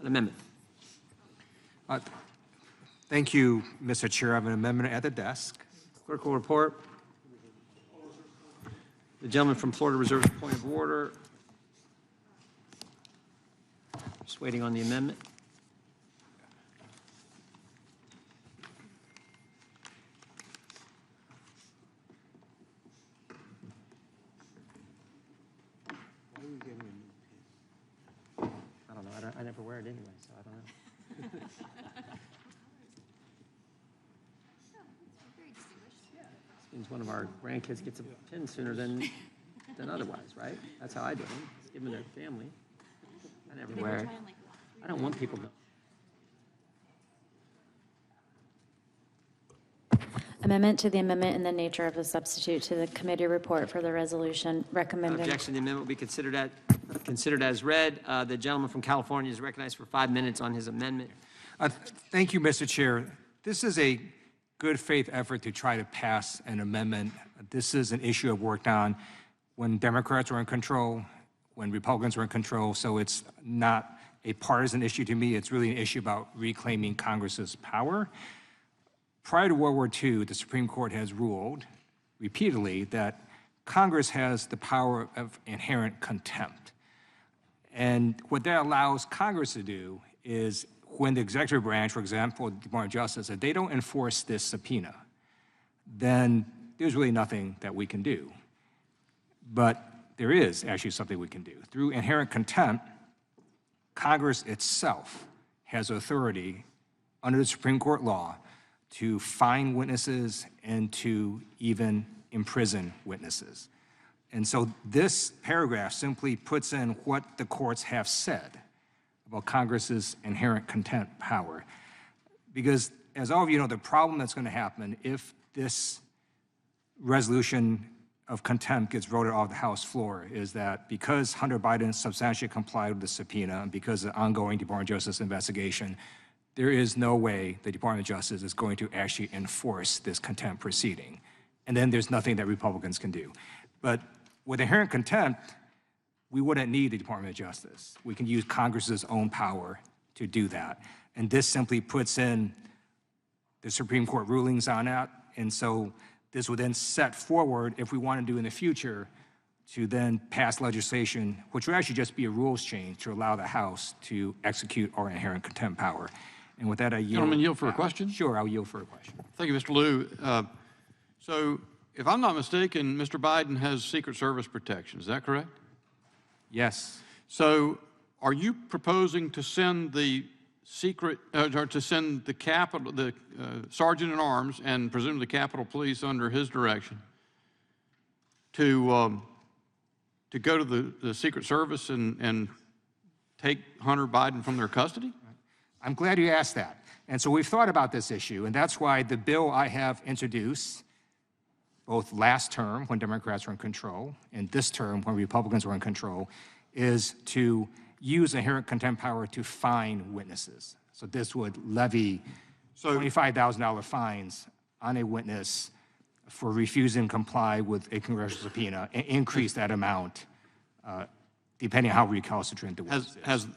An amendment. Thank you, Mr. Chair. I have an amendment at the desk. Clerk will report. The gentleman from Florida reserves a point of order. Just waiting on the amendment. I don't know. I never wear it anyway, so I don't know. Means one of our grandkids gets a pin sooner than otherwise, right? That's how I do it. Just give them their family. I never wear it. I don't want people to. Amendment to the amendment in the nature of a substitute to the committee report for the resolution recommending. Objection. The amendment will be considered as read. The gentleman from California is recognized for 5 minutes on his amendment. Thank you, Mr. Chair. This is a good faith effort to try to pass an amendment. This is an issue I've worked on when Democrats were in control, when Republicans were in control, so it's not a partisan issue to me. It's really an issue about reclaiming Congress's power. Prior to World War II, the Supreme Court has ruled repeatedly that Congress has the power of inherent contempt. And what that allows Congress to do is when the executive branch, for example, the Department of Justice, if they don't enforce this subpoena, then there's really nothing that we can do. But there is actually something we can do. Through inherent contempt, Congress itself has authority under the Supreme Court law to fine witnesses and to even imprison witnesses. And so this paragraph simply puts in what the courts have said about Congress's inherent contempt power. Because as all of you know, the problem that's going to happen if this resolution of contempt gets voted off the House floor is that because Hunter Biden substantially complied with the subpoena and because of the ongoing Department of Justice investigation, there is no way the Department of Justice is going to actually enforce this contempt proceeding. And then there's nothing that Republicans can do. But with inherent contempt, we wouldn't need the Department of Justice. We can use Congress's own power to do that. And this simply puts in the Supreme Court rulings on that. And so this would then set forward, if we want to do in the future, to then pass legislation, which would actually just be a rules change to allow the House to execute our inherent contempt power. And with that, I yield. Gentleman, yield for a question? Sure, I'll yield for a question. Thank you, Mr. Liu. So if I'm not mistaken, Mr. Biden has Secret Service protection. Is that correct? Yes. So are you proposing to send the secret, or to send the Capitol, the Sergeant at Arms and presumably Capitol Police under his direction to go to the Secret Service and take Hunter Biden from their custody? I'm glad you asked that. And so we've thought about this issue, and that's why the bill I have introduced, both last term when Democrats were in control and this term when Republicans were in control, is to use inherent contempt power to fine witnesses. So this would levy $25,000 fines on a witness for refusing to comply with a congressional subpoena and increase that amount depending on how recalcitrant the witness is.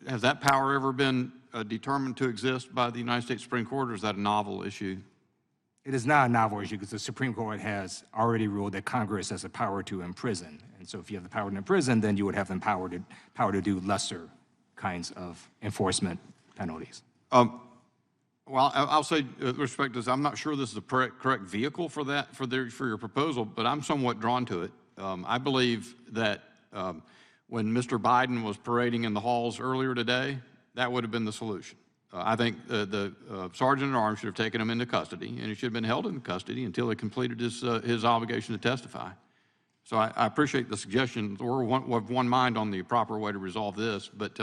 Has that power ever been determined to exist by the United States Supreme Court, or is that a novel issue? It is not a novel issue because the Supreme Court has already ruled that Congress has the power to imprison. And so if you have the power to imprison, then you would have the power to do lesser kinds of enforcement penalties. Well, I'll say with respect to this, I'm not sure this is the correct vehicle for that, for your proposal, but I'm somewhat drawn to it. I believe that when Mr. Biden was parading in the halls earlier today, that would have been the solution. I think the Sergeant at Arms should have taken him into custody, and he should have been held in custody until he completed his obligation to testify. So I appreciate the suggestion. We're of one mind on the proper way to resolve this, but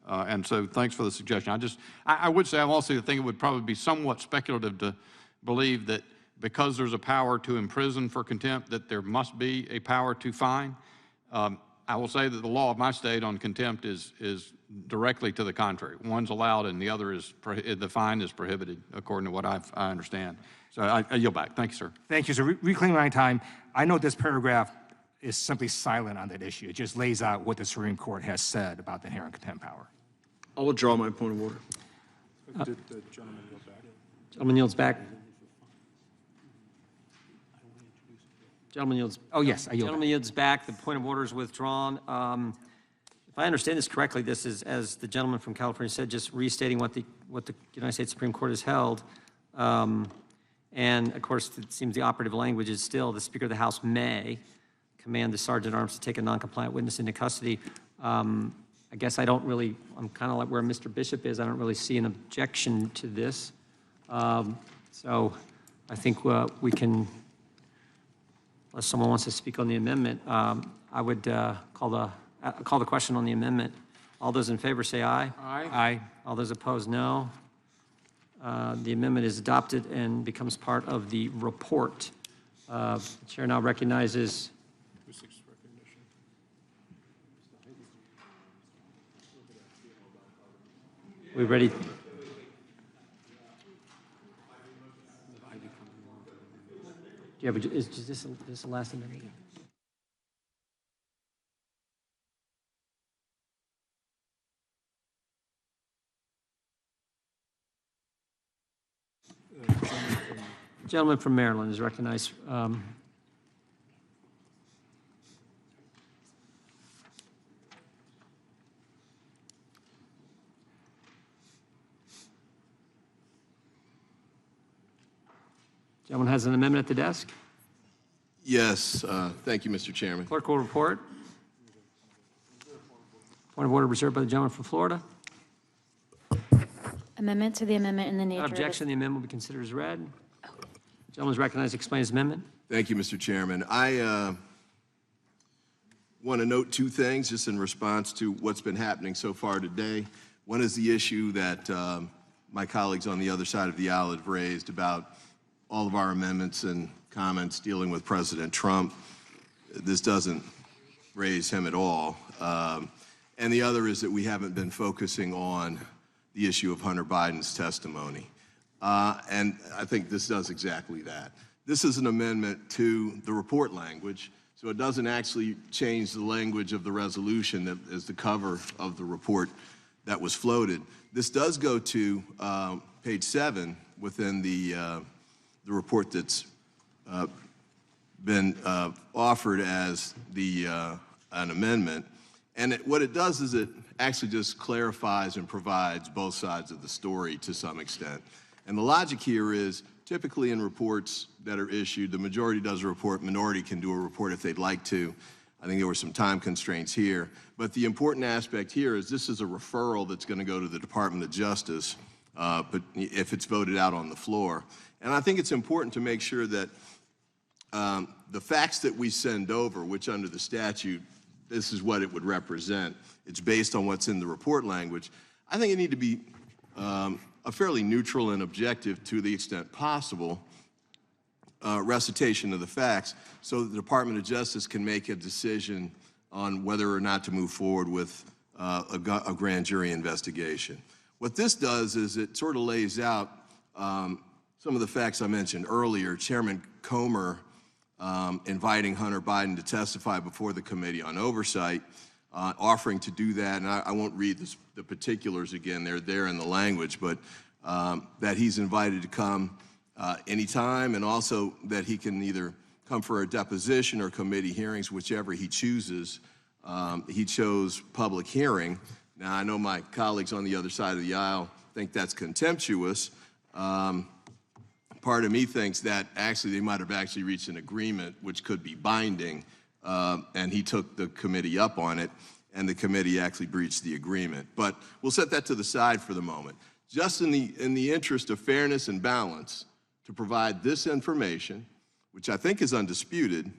and so thanks for the suggestion. I would say I also think it would probably be somewhat speculative to believe that because there's a power to imprison for contempt, that there must be a power to fine. I will say that the law of my state on contempt is directly to the contrary. One's allowed and the other is, the fine is prohibited, according to what I understand. So I yield back. Thank you, sir. Thank you. So reclaiming my time, I know this paragraph is simply silent on that issue. It just lays out what the Supreme Court has said about the inherent contempt power. I'll withdraw my point of order. Did the gentleman go back? Gentleman yields back. Gentleman yields. Oh, yes, I yield back. Gentleman yields back. The point of order is withdrawn. If I understand this correctly, this is, as the gentleman from California said, just restating what the United States Supreme Court has held. And of course, it seems the operative language is still the Speaker of the House may command the Sergeant at Arms to take a non-compliant witness into custody. I guess I'm kind of like where Mr. Bishop is. I don't really see an objection to this. So I think we can, unless someone wants to speak on the amendment, I would call the question on the amendment. All those in favor say aye. Aye. Aye. All those opposed, no. The amendment is adopted and becomes part of the report. The chair now recognizes. We ready? Do you have is this the last amendment? Gentleman from Maryland is recognized. Gentleman has an amendment at the desk. Yes, thank you, Mr. Chairman. Clerk will report. Point of order reserved by the gentleman from Florida. Amendment to the amendment in the nature Without of... objection, the amendment will be considered as read. Gentleman is recognized to explain his amendment. Thank you, Mr. Chairman. I want to note two things just in response to what's been happening so far today. One is the issue that my colleagues on the other side of the aisle have raised about all of our amendments and comments dealing with President Trump. This doesn't raise him at all. And the other is that we haven't been focusing on the issue of Hunter Biden's testimony. And I think this does exactly that. This is an amendment to the report language, so it doesn't actually change the language of the resolution that is the cover of the report that was floated. This does go to page 7 within the report that's been offered as an amendment. And what it does is it actually just clarifies and provides both sides of the story to some extent. And the logic here is typically in reports that are issued, the majority does a report, minority can do a report if they'd like to. I think there were some time constraints here. But the important aspect here is this is a referral that's going to go to the Department of Justice but if it's voted out on the floor. And I think it's important to make sure that the facts that we send over, which under the statute, this is what it would represent. It's based on what's in the report language. I think it need to be a fairly neutral and objective, to the extent possible, recitation of the facts so that the Department of Justice can make a decision on whether or not to move forward with a grand jury investigation. What this does is it sort of lays out some of the facts I mentioned earlier. Chairman Comer inviting Hunter Biden to testify before the Committee on Oversight, offering to do that, and I won't read the particulars again, they're there in the language, but that he's invited to come anytime, and also that he can either come for a deposition or committee hearings, whichever he chooses. He chose public hearing. Now, I know my colleagues on the other side of the aisle think that's contemptuous. Part of me thinks that actually they might have actually reached an agreement which could be binding, and he took the committee up on it, and the committee actually breached the agreement. But we'll set that to the side for the moment. Just in the interest of fairness and balance, to provide this information, which I think is undisputed,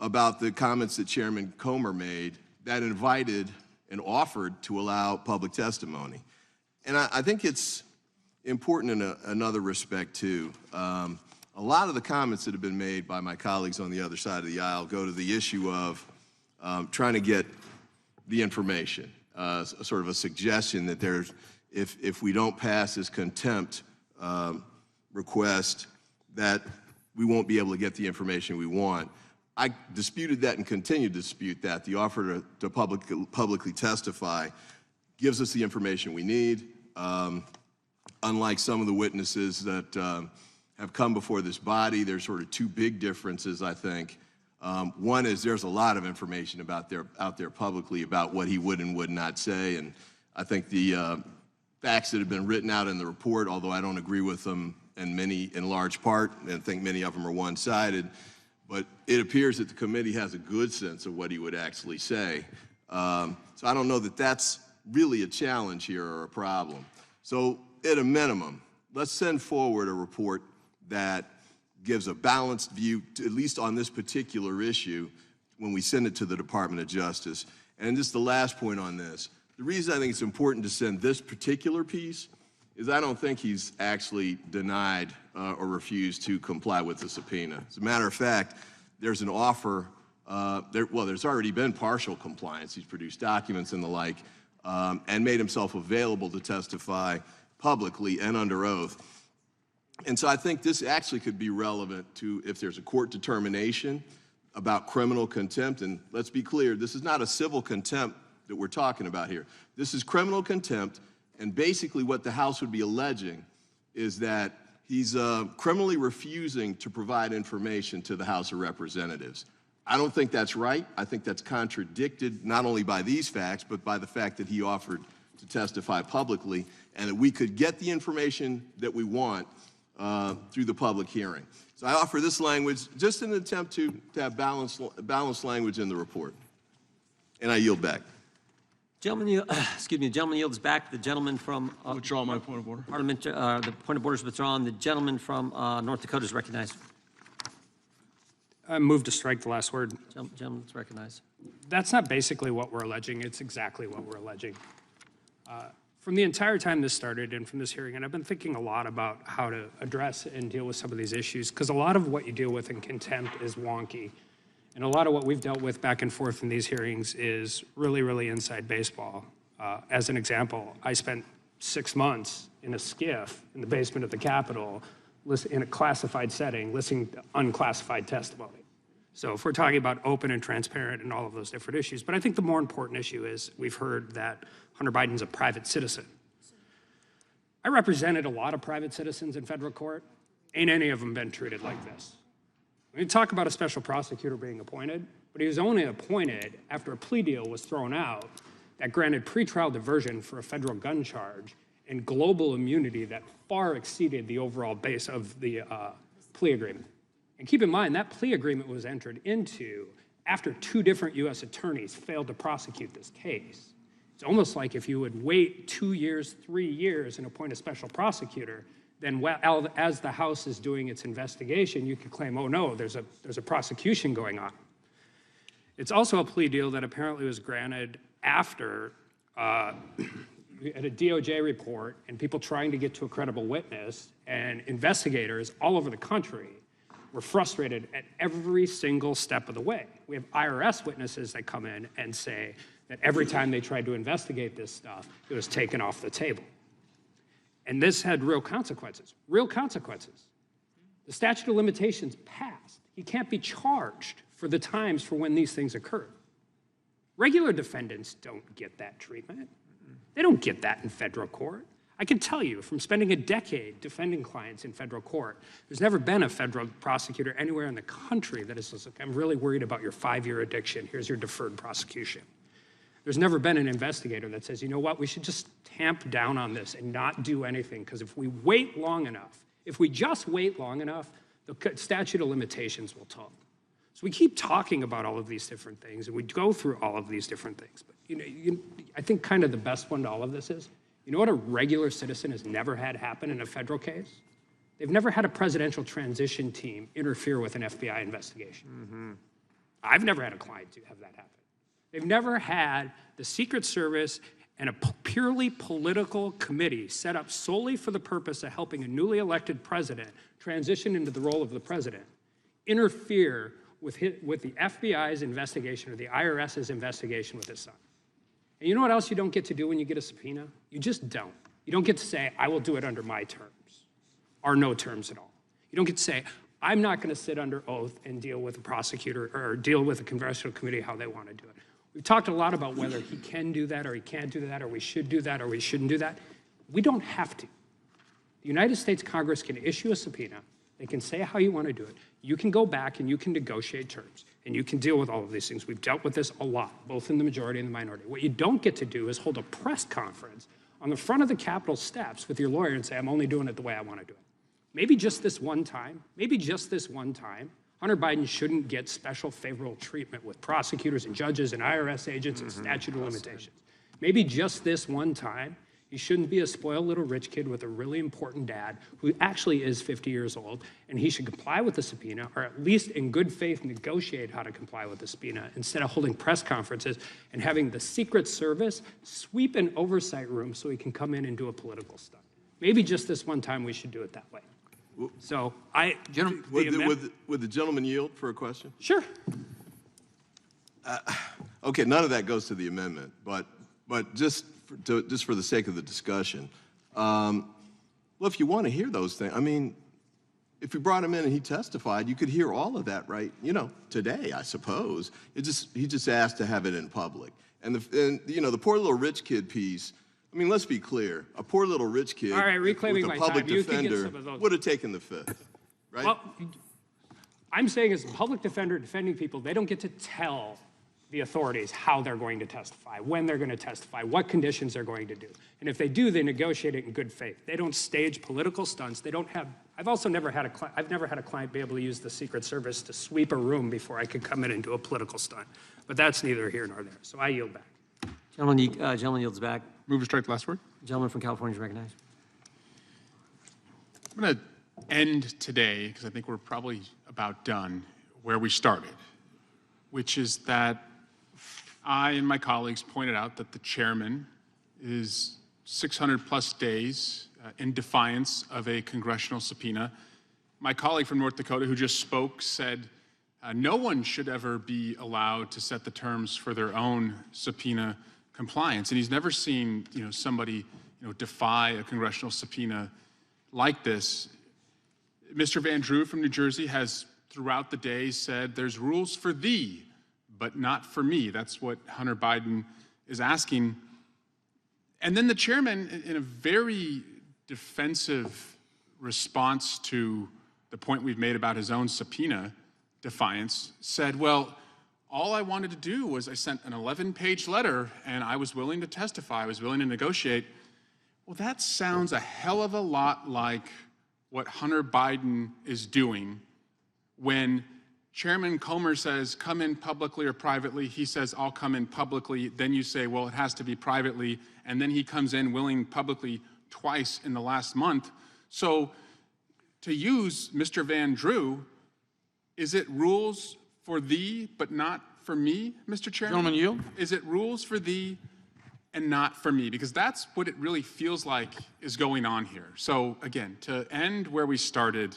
about the comments that Chairman Comer made that invited and offered to allow public testimony. And I think it's important in another respect, too. A lot of the comments that have been made by my colleagues on the other side of the aisle go to the issue of trying to get the information, sort of a suggestion that there's, if we don't pass this contempt request, that we won't be able to get the information we want. I disputed that and continue to dispute that. The offer to publicly testify gives us the information we need. Unlike some of the witnesses that have come before this body, there's sort of two big differences, I think. One is there's a lot of information out there publicly about what he would and would not say, and I think the facts that have been written out in the report, although I don't agree with them in large part, and think many of them are one-sided, but it appears that the committee has a good sense of what he would actually say. So I don't know that that's really a challenge here or a problem. So at a minimum, let's send forward a report that gives a balanced view, at least on this particular issue, when we send it to the Department of Justice. And just the last point on this, the reason I think it's important to send this particular piece is I don't think he's actually denied or refused to comply with the subpoena. As a matter of fact, there's an offer, there's already been partial compliance. He's produced documents and the like, and made himself available to testify publicly and under oath. And so I think this actually could be relevant to if there's a court determination about criminal contempt. And let's be clear, this is not a civil contempt that we're talking about here. This is criminal contempt, and basically what the House would be alleging is that he's criminally refusing to provide information to the House of Representatives. I don't think that's right. I think that's contradicted not only by these facts, but by the fact that he offered to testify publicly, and that we could get the information that we want through the public hearing. So I offer this language just in an attempt to have balanced language in the report. And I yield back. Gentleman, excuse me, the gentleman yields back. The gentleman from Withdraw my point of order. Parliament, the point of order is withdrawn. The gentleman from North Dakota is recognized. I move to strike the last word. Gentleman's recognized. That's not basically what we're alleging. It's exactly what we're alleging. From the entire time this started and from this hearing, and I've been thinking a lot about how to address and deal with some of these issues, because a lot of what you deal with in contempt is wonky. And a lot of what we've dealt with back and forth in these hearings is really, really inside baseball. As an example, I spent 6 months in a skiff in the basement of the Capitol in a classified setting, listening to unclassified testimony. So if we're talking about open and transparent and all of those different issues, but I think the more important issue is we've heard that Hunter Biden's a private citizen. I represented a lot of private citizens in federal court. Ain't any of them been treated like this. We talk about a special prosecutor being appointed, but he was only appointed after a plea deal was thrown out that granted pretrial diversion for a federal gun charge and global immunity that far exceeded the overall base of the plea agreement. And keep in mind, that plea agreement was entered into after 2 different U.S. attorneys failed to prosecute this case. It's almost like if you would wait 2 years, 3 years and appoint a special prosecutor, then as the House is doing its investigation, you could claim, oh no, there's a prosecution going on. It's also a plea deal that apparently was granted after we had a DOJ report and people trying to get to a credible witness, and investigators all over the country were frustrated at every single step of the way. We have IRS witnesses that come in and say that every time they tried to investigate this stuff, it was taken off the table. And this had real consequences, real consequences. The statute of limitations passed. He can't be charged for the times for when these things occurred. Regular defendants don't get that treatment. They don't get that in federal court. I can tell you from spending a decade defending clients in federal court, there's never been a federal prosecutor anywhere in the country that is like, I'm really worried about your 5-year addiction. Here's your deferred prosecution. There's never been an investigator that says, you know what, we should just tamp down on this and not do anything, because if we wait long enough, if we just wait long enough, the statute of limitations will talk. So we keep talking about all of these different things, and we go through all of these different things. But I think kind of the best one to all of this is, you know what a regular citizen has never had happen in a federal case? They've never had a presidential transition team interfere with an FBI investigation. Mm-hmm. I've never had a client to have that happen. They've never had the Secret Service and a purely political committee set up solely for the purpose of helping a newly elected president transition into the role of the president interfere with the FBI's investigation or the IRS's investigation with his son. And you know what else you don't get to do when you get a subpoena? You just don't. You don't get to say, I will do it under my terms, or no terms at all. You don't get to say, I'm not going to sit under oath and deal with a prosecutor or deal with a congressional committee how they want to do it. We've talked a lot about whether he can do that or he can't do that or we should do that or we shouldn't do that. We don't have to. The United States Congress can issue a subpoena. They can say how you want to do it. You can go back and you can negotiate terms and you can deal with all of these things. We've dealt with this a lot, both in the majority and the minority. What you don't get to do is hold a press conference on the front of the Capitol steps with your lawyer and say, I'm only doing it the way I want to do it. Maybe just this one time, Hunter Biden shouldn't get special favorable treatment with prosecutors and judges and IRS agents and statute of limitations. Maybe just this one time, he shouldn't be a spoiled little rich kid with a really important dad who actually is 50 years old, and he should comply with the subpoena, or at least in good faith negotiate how to comply with the subpoena, instead of holding press conferences and having the Secret Service sweep an oversight room so he can come in and do a political stunt. Maybe just this one time we should do it that way. So Would the gentleman yield for a question? Sure. Okay, none of that goes to the amendment, but just for the sake of the discussion, well, if you want to hear those things, I mean, if you brought him in and he testified, you could hear all of that, right? You know, today, I suppose. He just asked to have it in public, and the poor little rich kid piece. I mean, let's be clear. A poor little rich kid All right, reclaiming with a my public time. You can get defender some of those. would have taken the fifth, right? Well, I'm saying as a public defender defending people, they don't get to tell the authorities how they're going to testify, when they're going to testify, what conditions they're going to do. And if they do, they negotiate it in good faith. They don't stage political stunts. They don't have, I've never had a client be able to use the Secret Service to sweep a room before I could come in and do a political stunt. But that's neither here nor there. So I yield back. Gentleman yields back. Move to strike the last word. Gentleman from California is recognized. I'm going to end today, because I think we're probably about done, where we started, which is that I and my colleagues pointed out that the chairman is 600 plus days in defiance of a congressional subpoena. My colleague from North Dakota who just spoke said no one should ever be allowed to set the terms for their own subpoena compliance. And he's never seen somebody defy a congressional subpoena like this. Mr. Van Drew from New Jersey has throughout the day said there's rules for thee, but not for me. That's what Hunter Biden is asking. And then the chairman, in a very defensive response to the point we've made about his own subpoena defiance, said, well, all I wanted to do was I sent an 11-page letter and I was willing to testify, I was willing to negotiate. Well, that sounds a hell of a lot like what Hunter Biden is doing when Chairman Comer says, come in publicly or privately. He says, I'll come in publicly. Then you say, well, it has to be privately. And then he comes in willing publicly twice in the last month. So to use Mr. Van Drew, is it rules for thee, but not for me, Mr. Chairman? Gentleman yield. Is it rules for thee and not for me? Because that's what it really feels like is going on here. So again, to end where we started,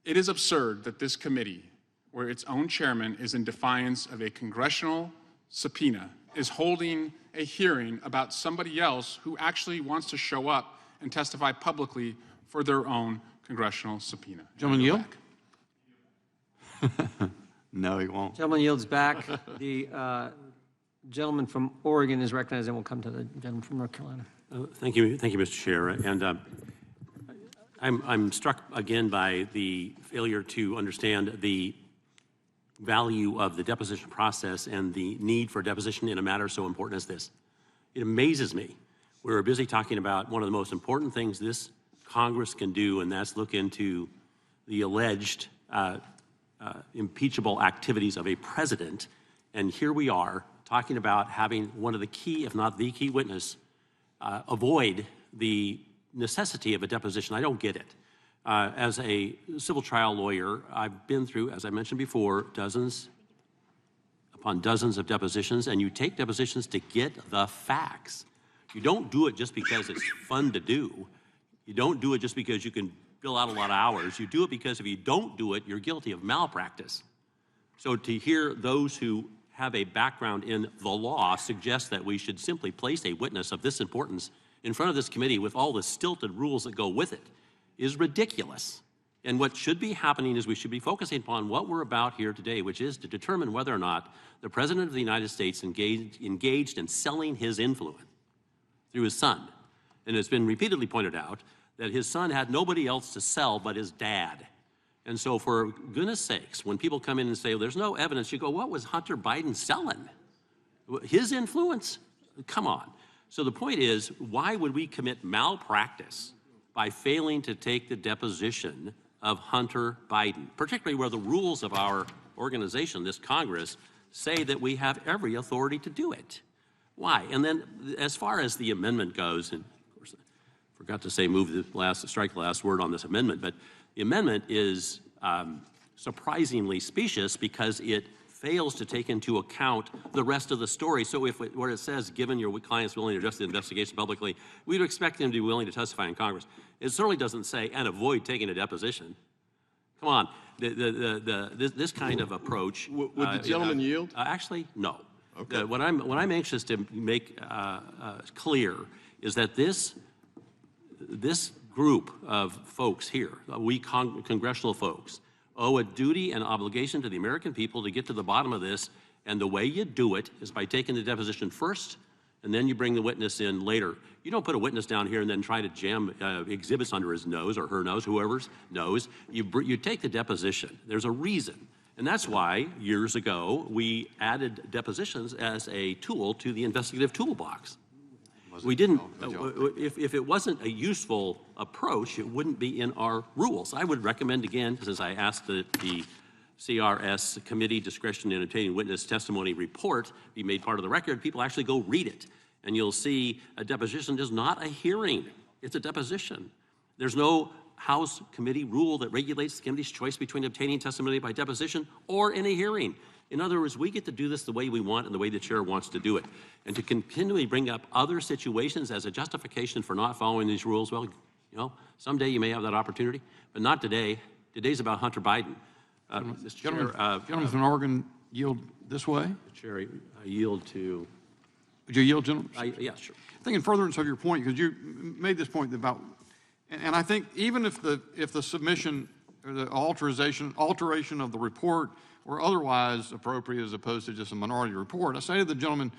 it is absurd that this committee, where its own chairman is in defiance of a congressional subpoena, is holding a hearing about somebody else who actually wants to show up and testify publicly for their own congressional subpoena. Gentleman yield. No, he won't. Gentleman yields back. The gentleman from Oregon is recognized, and we'll come to the gentleman from North Carolina. Thank you, Mr. Chair. And I'm struck again by the failure to understand the value of the deposition process and the need for deposition in a matter so important as this. It amazes me. We're busy talking about one of the most important things this Congress can do, and that's look into the alleged impeachable activities of a president. And here we are talking about having one of the key, if not the key witness, avoid the necessity of a deposition. I don't get it. As a civil trial lawyer, I've been through, as I mentioned before, dozens upon dozens of depositions, and you take depositions to get the facts. You don't do it just because it's fun to do. You don't do it just because you can fill out a lot of hours. You do it because if you don't do it, you're guilty of malpractice. So to hear those who have a background in the law suggest that we should simply place a witness of this importance in front of this committee with all the stilted rules that go with it is ridiculous. And what should be happening is we should be focusing upon what we're about here today, which is to determine whether or not the President of the United States engaged in selling his influence through his son. And it's been repeatedly pointed out that his son had nobody else to sell but his dad. And so for goodness sakes, when people come in and say, well, there's no evidence, you go, what was Hunter Biden selling? His influence? Come on. So the point is, why would we commit malpractice by failing to take the deposition of Hunter Biden, particularly where the rules of our organization, this Congress, say that we have every authority to do it? Why? And then as far as the amendment goes, and of course I forgot to say strike the last word on this amendment, but the amendment is surprisingly specious because it fails to take into account the rest of the story. So where it says, given your client's willing to address the investigation publicly, we'd expect him to be willing to testify in Congress. It certainly doesn't say, and avoid taking a deposition. Come on, this kind of approach. Would the gentleman yield? Actually, no. Okay. What I'm anxious to make clear is that this group of folks here, we congressional folks, owe a duty and obligation to the American people to get to the bottom of this, and the way you do it is by taking the deposition first, and then you bring the witness in later. You don't put a witness down here and then try to jam exhibits under his nose or her nose, whoever's nose. You take the deposition. There's a reason. And that's why, years ago, we added depositions as a tool to the investigative toolbox. We didn't, if it wasn't a useful approach, it wouldn't be in our rules. I would recommend, again, since I asked the CRS Committee Discretion in Obtaining Witness Testimony report be made part of the record, people actually go read it. And you'll see a deposition is not a hearing, it's a deposition. There's no House committee rule that regulates the committee's choice between obtaining testimony by deposition or in a hearing. In other words, we get to do this the way we want and the way the chair wants to do it. And to continually bring up other situations as a justification for not following these rules, well, someday you may have that opportunity, but not today. Today's about Hunter Biden. Mr. Chair, Gentleman from Oregon, yield this way. Chair, I yield to... Would you yield, gentlemen? Yeah, sure. I think in furtherance of your point, because you made this point about, and I think even if the submission or the alteration of the report were otherwise appropriate as opposed to just a minority report, I say to the gentleman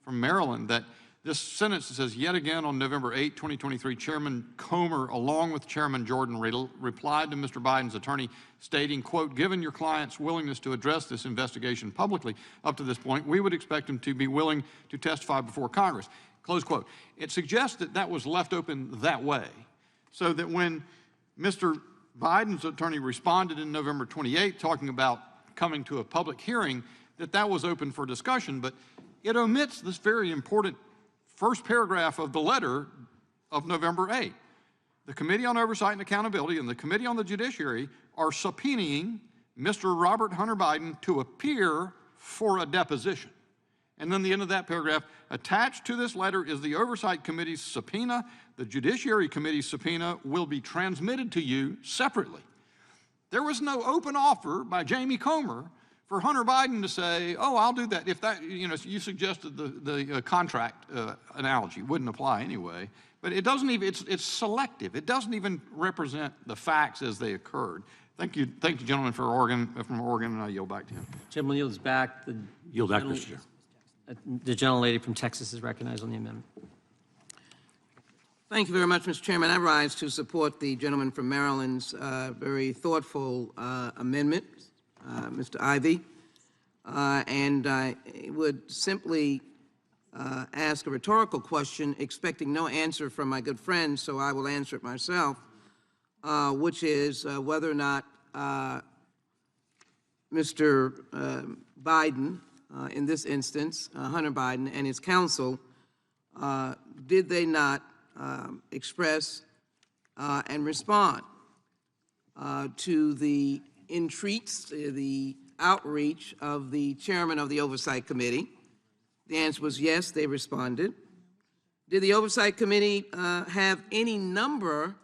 from Maryland that this sentence that says, yet again on November 8, 2023, Chairman Comer, along with Chairman Jordan, replied to Mr. Biden's attorney stating, quote, given your client's willingness to address this investigation publicly up to this point, we would expect him to be willing to testify before Congress, close quote. It suggests that that was left open that way, so that when Mr. Biden's attorney responded in November 28, talking about coming to a public hearing, that was open for discussion, but it omits this very important first paragraph of the letter of November 8. The Committee on Oversight and Accountability and the Committee on the Judiciary are subpoenaing Mr. Robert Hunter Biden to appear for a deposition. And then the end of that paragraph, attached to this letter is the Oversight Committee's subpoena. The Judiciary Committee's subpoena will be transmitted to you separately. There was no open offer by Jamie Comer for Hunter Biden to say, oh, I'll do that. If that, you suggested the contract analogy wouldn't apply anyway, but it doesn't even, it's selective. It doesn't even represent the facts as they occurred. Thank you, gentlemen, from Oregon, and I yield back to him. Gentleman yields back. Yield back, Mr. Chair. The gentlelady from Texas is recognized on the amendment. Thank you very much, Mr. Chairman. I rise to support the gentleman from Maryland's very thoughtful amendment, Mr. Ivey, and I would simply ask a rhetorical question, expecting no answer from my good friend, so I will answer it myself, which is whether or not Mr. Biden, in this instance, Hunter Biden and his counsel, did they not express and respond to the entreats, the outreach of the chairman of the Oversight Committee? The answer was yes, they responded. Did the Oversight Committee have any number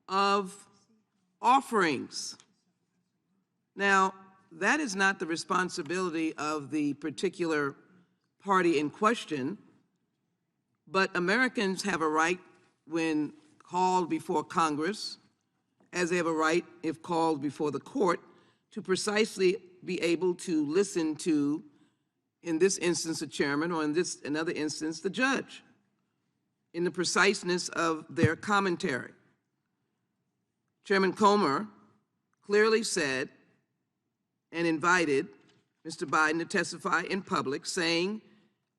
of offerings? Now, that is not the responsibility of the particular party in question, but Americans have a right, when called before Congress as they have a right, if called before the court, to precisely be able to listen to, in this instance, the chairman, or in this another instance, the judge, in the preciseness of their commentary. Chairman Comer clearly said and invited Mr. Biden to testify in public, saying,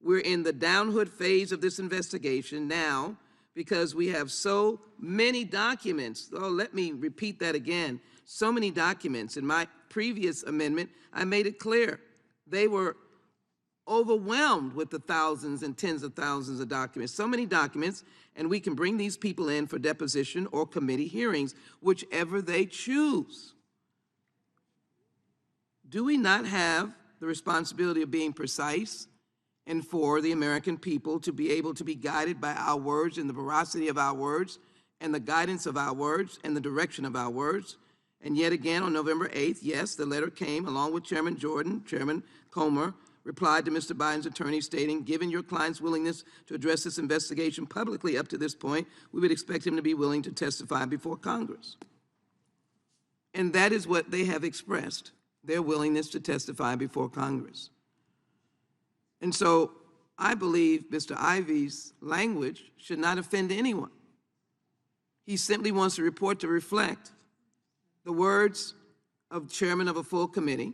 we're in the downhood phase of this investigation now because we have so many documents. Oh, let me repeat that again. So many documents. In my previous amendment, I made it clear. They were overwhelmed with the thousands and tens of thousands of documents. So many documents, and we can bring these people in for deposition or committee hearings, whichever they choose. Do we not have the responsibility of being precise and for the American people to be able to be guided by our words and the veracity of our words and the guidance of our words and the direction of our words? And yet again, on November 8th, yes, the letter came along with Chairman Jordan. Chairman Comer replied to Mr. Biden's attorney stating, given your client's willingness to address this investigation publicly up to this point, we would expect him to be willing to testify before Congress. And that is what they have expressed, their willingness to testify before Congress. And so I believe Mr. Ivey's language should not offend anyone. He simply wants the report to reflect the words of chairman of a full committee,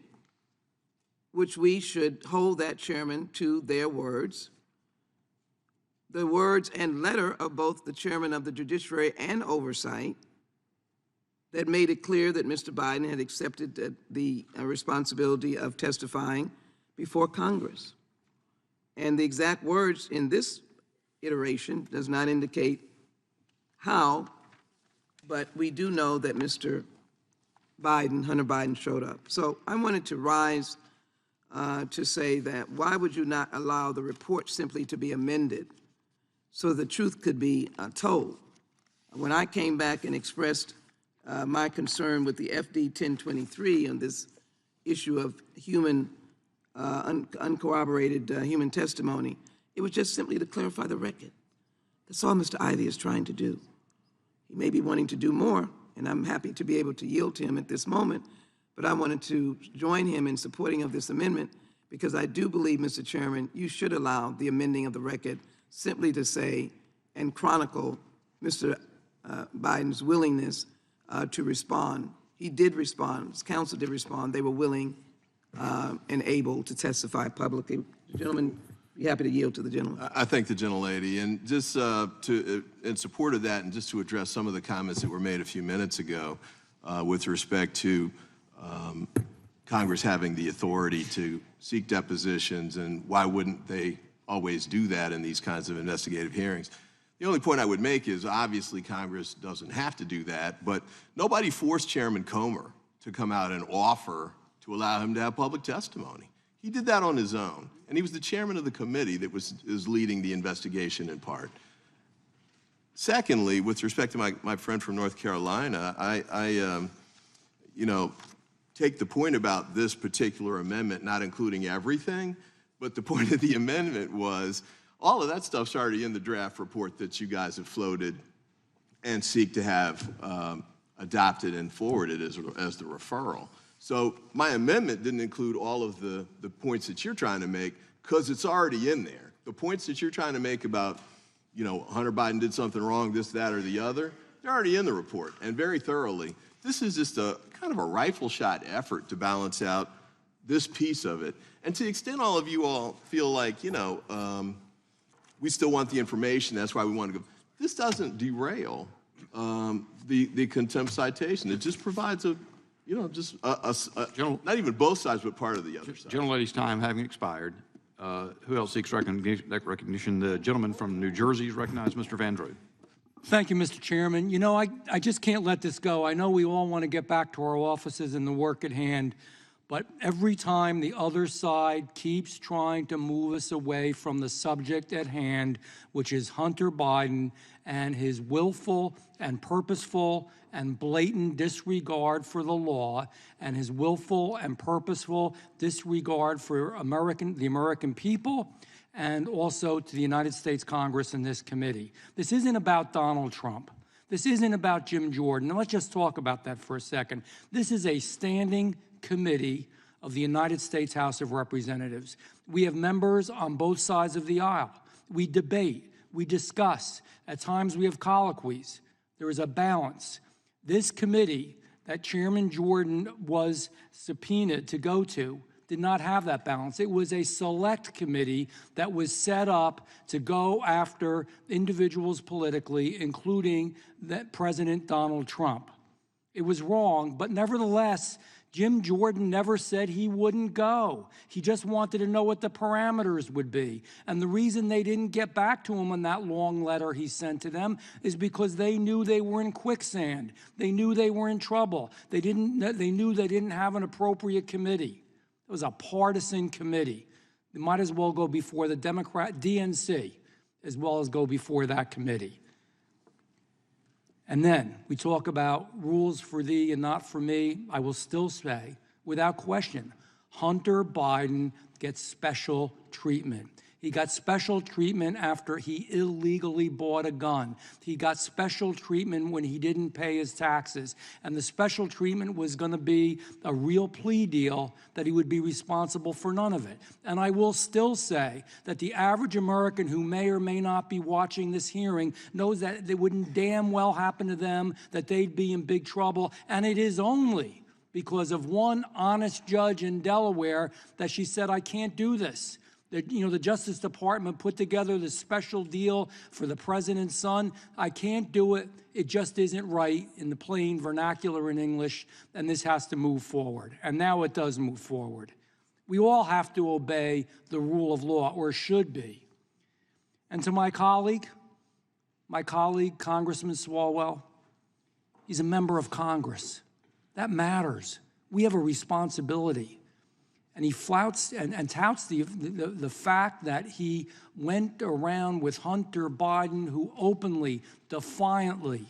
which we should hold that chairman to their words, the words and letter of both the chairman of the Judiciary and Oversight that made it clear that Mr. Biden had accepted the responsibility of testifying before Congress. And the exact words in this iteration does not indicate how, but we do know that Mr. Biden, Hunter Biden, showed up. So I wanted to rise to say that why would you not allow the report simply to be amended so the truth could be told? When I came back and expressed my concern with the FD 1023 on this issue of human uncorroborated human testimony, it was just simply to clarify the record. That's all Mr. Ivey is trying to do. He may be wanting to do more, and I'm happy to be able to yield to him at this moment, but I wanted to join him in supporting of this amendment because I do believe, Mr. Chairman, you should allow the amending of the record simply to say and chronicle Mr. Biden's willingness to respond. He did respond. His counsel did respond. They were willing and able to testify publicly. Gentlemen, be happy to yield to the gentleman. I thank the gentlelady, and just in support of that, and just to address some of the comments that were made a few minutes ago with respect to Congress having the authority to seek depositions, and why wouldn't they always do that in these kinds of investigative hearings? The only point I would make is obviously Congress doesn't have to do that, but nobody forced Chairman Comer to come out and offer to allow him to have public testimony. He did that on his own, and he was the chairman of the committee that is leading the investigation in part. Secondly, with respect to my friend from North Carolina, I take the point about this particular amendment not including everything, but the point of the amendment was all of that stuff's already in the draft report that you guys have floated and seek to have adopted and forwarded as the referral. So my amendment didn't include all of the points that you're trying to make because it's already in there. The points that you're trying to make about, Hunter Biden did something wrong, this, that, or the other, they're already in the report and very thoroughly. This is just a kind of a rifle shot effort to balance out this piece of it. And to the extent all of you all feel like, we still want the information, that's why we want to go. This doesn't derail the contempt citation. It just provides not even both sides, but part of the other side. Gentlelady's time having expired. Who else seeks recognition? The gentleman from New Jersey is recognized, Mr. Van Drew. Thank you, Mr. Chairman. I just can't let this go. I know we all want to get back to our offices and the work at hand, but every time the other side keeps trying to move us away from the subject at hand, which is Hunter Biden and his willful and purposeful and blatant disregard for the law and his willful and purposeful disregard for the American people and also to the United States Congress and this committee. This isn't about Donald Trump. This isn't about Jim Jordan. Now, let's just talk about that for a second. This is a standing committee of the United States House of Representatives. We have members on both sides of the aisle. We debate, we discuss. At times we have colloquies. There is a balance. This committee that Chairman Jordan was subpoenaed to go to did not have that balance. It was a select committee that was set up to go after individuals politically, including President Donald Trump. It was wrong, but nevertheless, Jim Jordan never said he wouldn't go. He just wanted to know what the parameters would be. And the reason they didn't get back to him on that long letter he sent to them is because they knew they were in quicksand. They knew they were in trouble. They knew they didn't have an appropriate committee. It was a partisan committee. They might as well go before the Democrat DNC as well as go before that committee. And then we talk about rules for thee and not for me. I will still say, without question, Hunter Biden gets special treatment. He got special treatment after he illegally bought a gun. He got special treatment when he didn't pay his taxes. And the special treatment was going to be a real plea deal that he would be responsible for none of it. And I will still say that the average American who may or may not be watching this hearing knows that it wouldn't damn well happen to them, that they'd be in big trouble. And it is only because of one honest judge in Delaware that she said, I can't do this. The Justice Department put together this special deal for the president's son. I can't do it. It just isn't right in the plain vernacular in English, and this has to move forward. And now it does move forward. We all have to obey the rule of law, or should be. And to my colleague, Congressman Swalwell, he's a member of Congress. That matters. We have a responsibility. And he flouts and touts the fact that he went around with Hunter Biden, who openly, defiantly,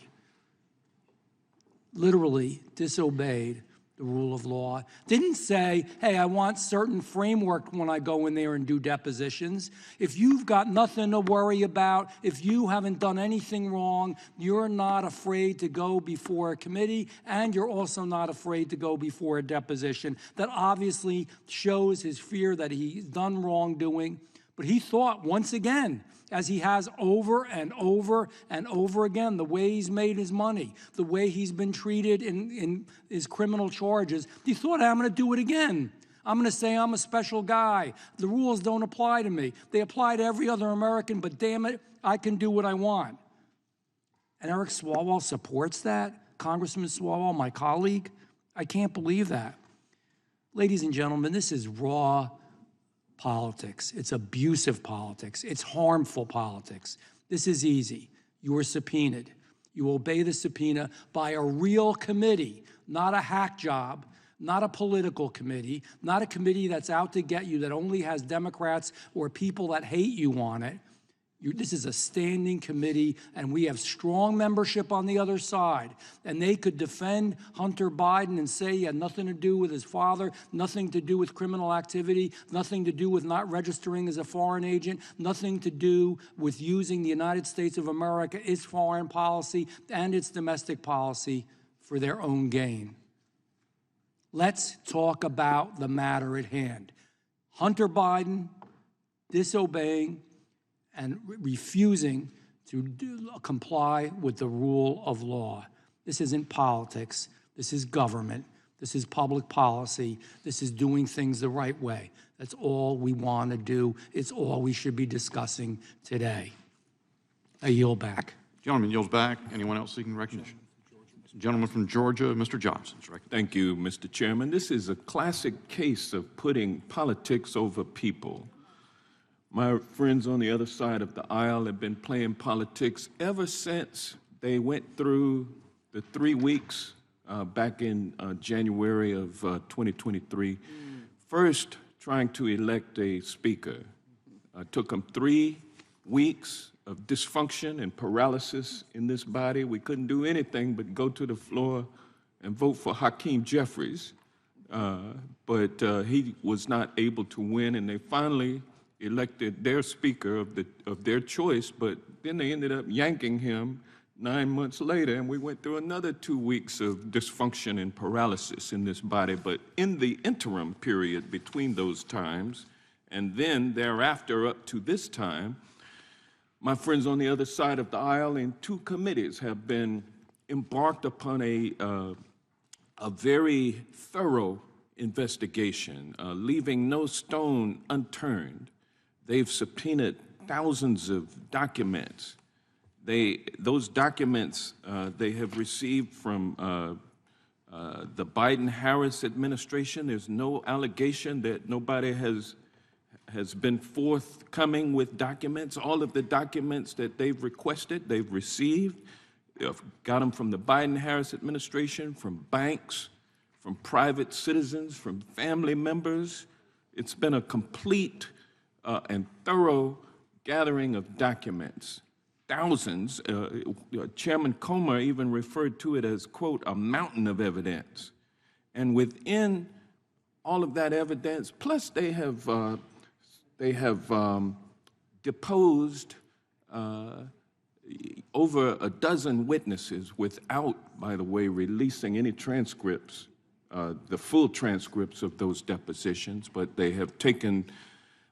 literally disobeyed the rule of law. Didn't say, hey, I want certain framework when I go in there and do depositions. If you've got nothing to worry about, if you haven't done anything wrong, you're not afraid to go before a committee, and you're also not afraid to go before a deposition. That obviously shows his fear that he's done wrongdoing. But he thought, once again, as he has over and over and over again, the way he's made his money, the way he's been treated in his criminal charges, he thought, I'm going to do it again. I'm going to say I'm a special guy. The rules don't apply to me. They apply to every other American, but damn it, I can do what I want. And Eric Swalwell supports that. Congressman Swalwell, my colleague, I can't believe that. Ladies and gentlemen, this is raw politics. It's abusive politics. It's harmful politics. This is easy. You are subpoenaed. You obey the subpoena by a real committee, not a hack job, not a political committee, not a committee that's out to get you, that only has Democrats or people that hate you on it. This is a standing committee, and we have strong membership on the other side. And they could defend Hunter Biden and say he had nothing to do with his father, nothing to do with criminal activity, nothing to do with not registering as a foreign agent, nothing to do with using the United States of America, its foreign policy, and its domestic policy for their own gain. Let's talk about the matter at hand. Hunter Biden disobeying and refusing to comply with the rule of law. This isn't politics. This is government. This is public policy. This is doing things the right way. That's all we want to do. It's all we should be discussing today. I yield back. Gentleman yields back. Anyone else seeking recognition? Gentleman from Georgia, Mr. Johnson. Thank you, Mr. Chairman. This is a classic case of putting politics over people. My friends on the other side of the aisle have been playing politics ever since they went through the 3 weeks back in January of 2023. First, trying to elect a speaker. Took them 3 weeks of dysfunction and paralysis in this body. We couldn't do anything but go to the floor and vote for Hakeem Jeffries. But he was not able to win, and they finally elected their speaker of their choice, but then they ended up yanking him 9 months later, and we went through another 2 weeks of dysfunction and paralysis in this body. But in the interim period between those times, and then thereafter up to this time, my friends on the other side of the aisle in 2 committees have been embarked upon a very thorough investigation, leaving no stone unturned. They've subpoenaed thousands of documents. Those documents they have received from the Biden-Harris administration. There's no allegation that nobody has been forthcoming with documents. All of the documents that they've requested, they've received. They've got them from the Biden-Harris administration, from banks, from private citizens, from family members. It's been a complete and thorough gathering of documents. Thousands. Chairman Comer even referred to it as, quote, a mountain of evidence. And within all of that evidence, plus they have deposed over a dozen witnesses without, by the way, releasing any transcripts, the full transcripts of those depositions, but they have taken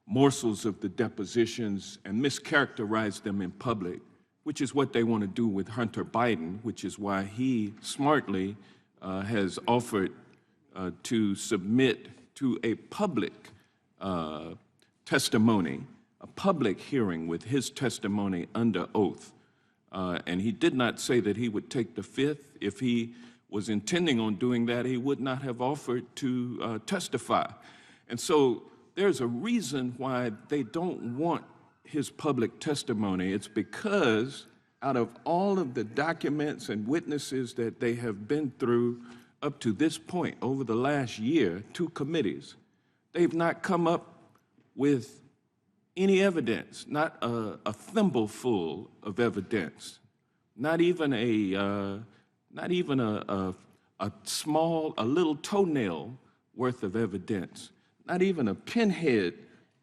morsels of the depositions and mischaracterized them in public, which is what they want to do with Hunter Biden, which is why he smartly has offered to submit to a public testimony, a public hearing with his testimony under oath. And he did not say that he would take the fifth. If he was intending on doing that, he would not have offered to testify. And so there's a reason why they don't want his public testimony. It's because out of all of the documents and witnesses that they have been through up to this point over the last year, 2 committees, they've not come up with any evidence, not a thimbleful of evidence, not even a little toenail worth of evidence, not even a pinhead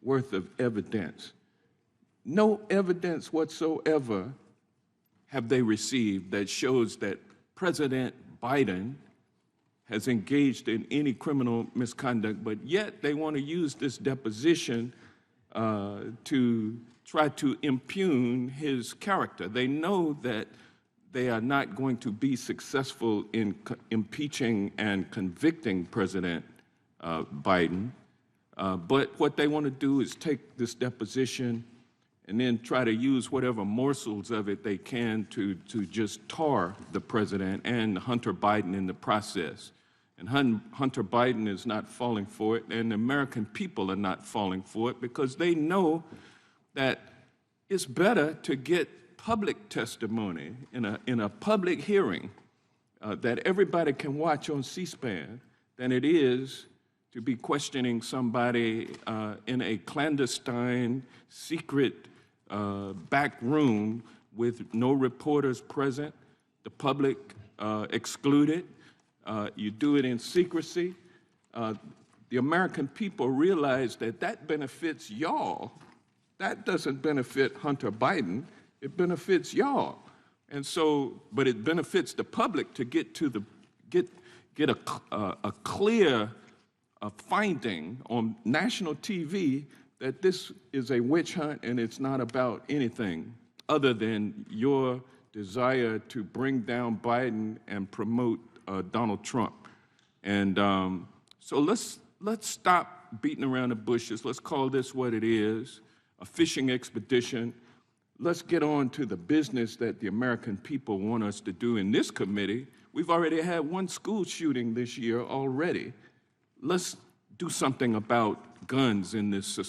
worth of evidence. No evidence whatsoever have they received that shows that President Biden has engaged in any criminal misconduct, but yet they want to use this deposition to try to impugn his character. They know that they are not going to be successful in impeaching and convicting President Biden, but what they want to do is take this deposition and then try to use whatever morsels of it they can to just tar the president and Hunter Biden in the process. And Hunter Biden is not falling for it, and the American people are not falling for it because they know that it's better to get public testimony in a public hearing that everybody can watch on C-SPAN than it is to be questioning somebody in a clandestine, secret back room with no reporters present, the public excluded. You do it in secrecy. The American people realize that that benefits y'all. That doesn't benefit Hunter Biden. It benefits y'all. And so, but it benefits the public to get a clear finding on national TV that this is a witch hunt and it's not about anything other than your desire to bring down Biden and promote Donald Trump. And so let's stop beating around the bushes. Let's call this what it is, a fishing expedition. Let's get on to the business that the American people want us to do in this committee. We've already had 1 school shooting this year already. Let's do something about guns in this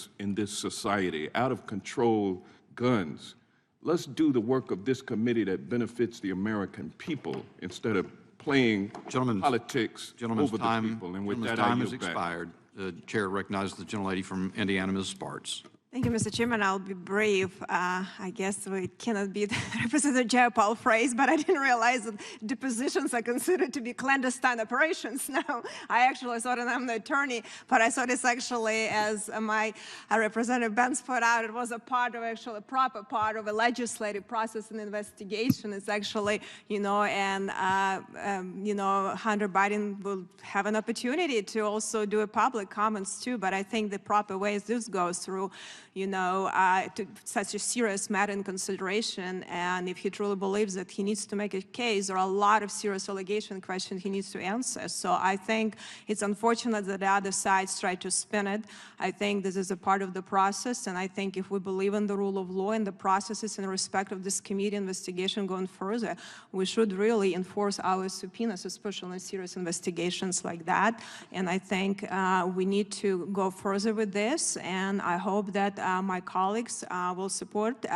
society, out of control guns. Let's do the work of this committee that benefits the American people instead of playing politics over the people. And with that, time has expired. The chair recognizes the gentlelady from Indiana, Ms. Sparks. Thank you, Mr. Chairman. I'll be brief. I guess we cannot beat Representative Jayapal phrase, but I didn't realize that depositions are considered to be clandestine operations now. I actually thought, and I'm the attorney, but I thought it's actually, as my Representative Benz put out, it was a part of actually a proper part of a legislative process and investigation. It's actually, and Hunter Biden will have an opportunity to also do a public comments too, but I think the proper ways this goes through, to such a serious matter in consideration, and if he truly believes that he needs to make a case, there are a lot of serious allegation questions he needs to answer. So I think it's unfortunate that the other sides try to spin it. I think this is a part of the process, and I think if we believe in the rule of law and the processes in respect of this committee investigation going further, we should really enforce our subpoenas, especially in serious investigations like that. And I think we need to go further with this, and I hope that my colleagues will support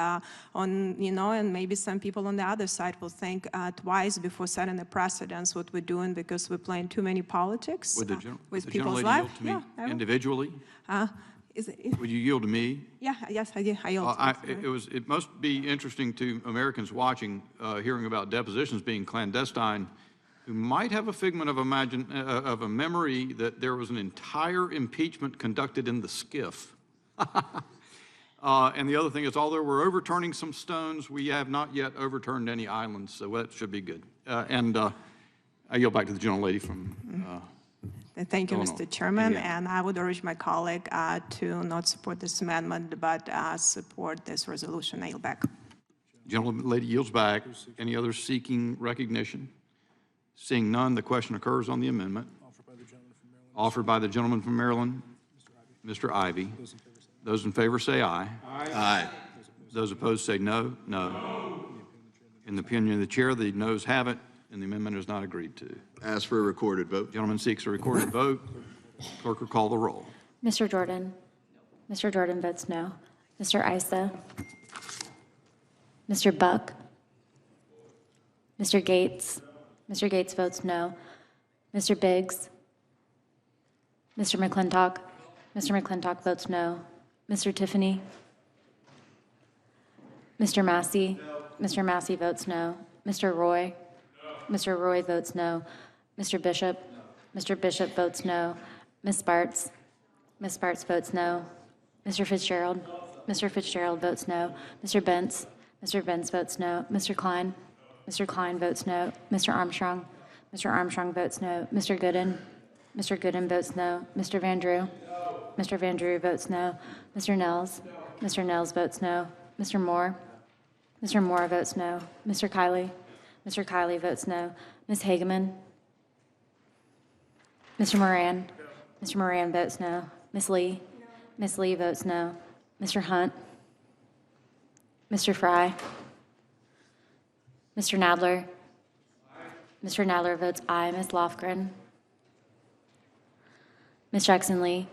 and maybe some people on the other side will think twice before setting a precedence what we're doing, because we're playing too many politics with people's lives. Would the gentlelady yield to me individually? Would you yield to me? Yeah, yes, I did. I yield. It must be interesting to Americans watching, hearing about depositions being clandestine, who might have a figment of a memory that there was an entire impeachment conducted in the skiff. And the other thing is, although we're overturning some stones, we have not yet overturned any islands, so that should be good. I yield back to the gentlelady from Thank you, Illinois. Mr. Chairman, Yeah. and I would urge my colleague to not support this amendment, but support this resolution. I yield back. Gentlelady yields back. Any others seeking recognition? Seeing none, the question occurs on the amendment. Offered by the gentleman from Maryland, Mr. Ivey. Those in favor say aye. Aye. Those opposed say no. No. In the opinion of the chair, the noes have it, and the amendment is not agreed to. Ask for a recorded vote. Gentleman seeks a recorded vote. Clerk will call the roll. Mr. Jordan? Mr. Jordan votes no. Mr. Issa? Mr. Buck? Mr. Gates? Mr. Gates votes no. Mr. Biggs? Mr. McClintock? Mr. McClintock votes no. Mr. Tiffany? Mr. Massey? Mr. Massey votes no. Mr. Roy? Mr. Roy votes no. Mr. Bishop? Mr. Bishop votes no. Ms. Spartz? Ms. Spartz votes no. Mr. Fitzgerald? Mr. Fitzgerald votes no. Mr. Bentz? Mr. Bentz votes no. Mr. Klein? Mr. Klein votes no. Mr. Armstrong? Mr. Armstrong votes no. Mr. Gooden? Mr. Gooden votes no. Mr. Van Drew? Mr. Van Drew votes no. Mr. Nels? Mr. Nels votes no. Mr. Moore? Mr. Moore votes no. Mr. Kiley? Mr. Kiley votes no. Ms. Hageman? Mr. Moran? Mr. Moran votes no. Ms. Lee? Ms. Lee votes no. Mr. Hunt? Mr. Fry? Mr. Nadler? Mr. Nadler votes aye. Ms. Lofgren? Ms. Jackson-Lee?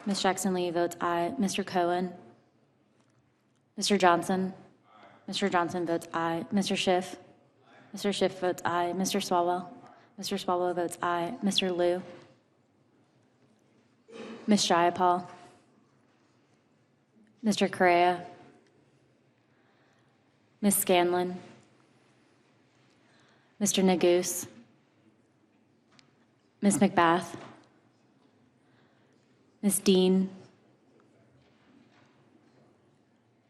Ms. Jackson-Lee votes aye. Mr. Cohen? Mr. Johnson? Mr. Johnson votes aye. Mr. Schiff? Mr. Schiff votes aye. Mr. Swalwell? Mr. Swalwell votes aye. Mr. Liu? Ms. Jayapal? Mr. Correa? Ms. Scanlon? Mr. Nagoose? Ms. McBath? Ms. Dean?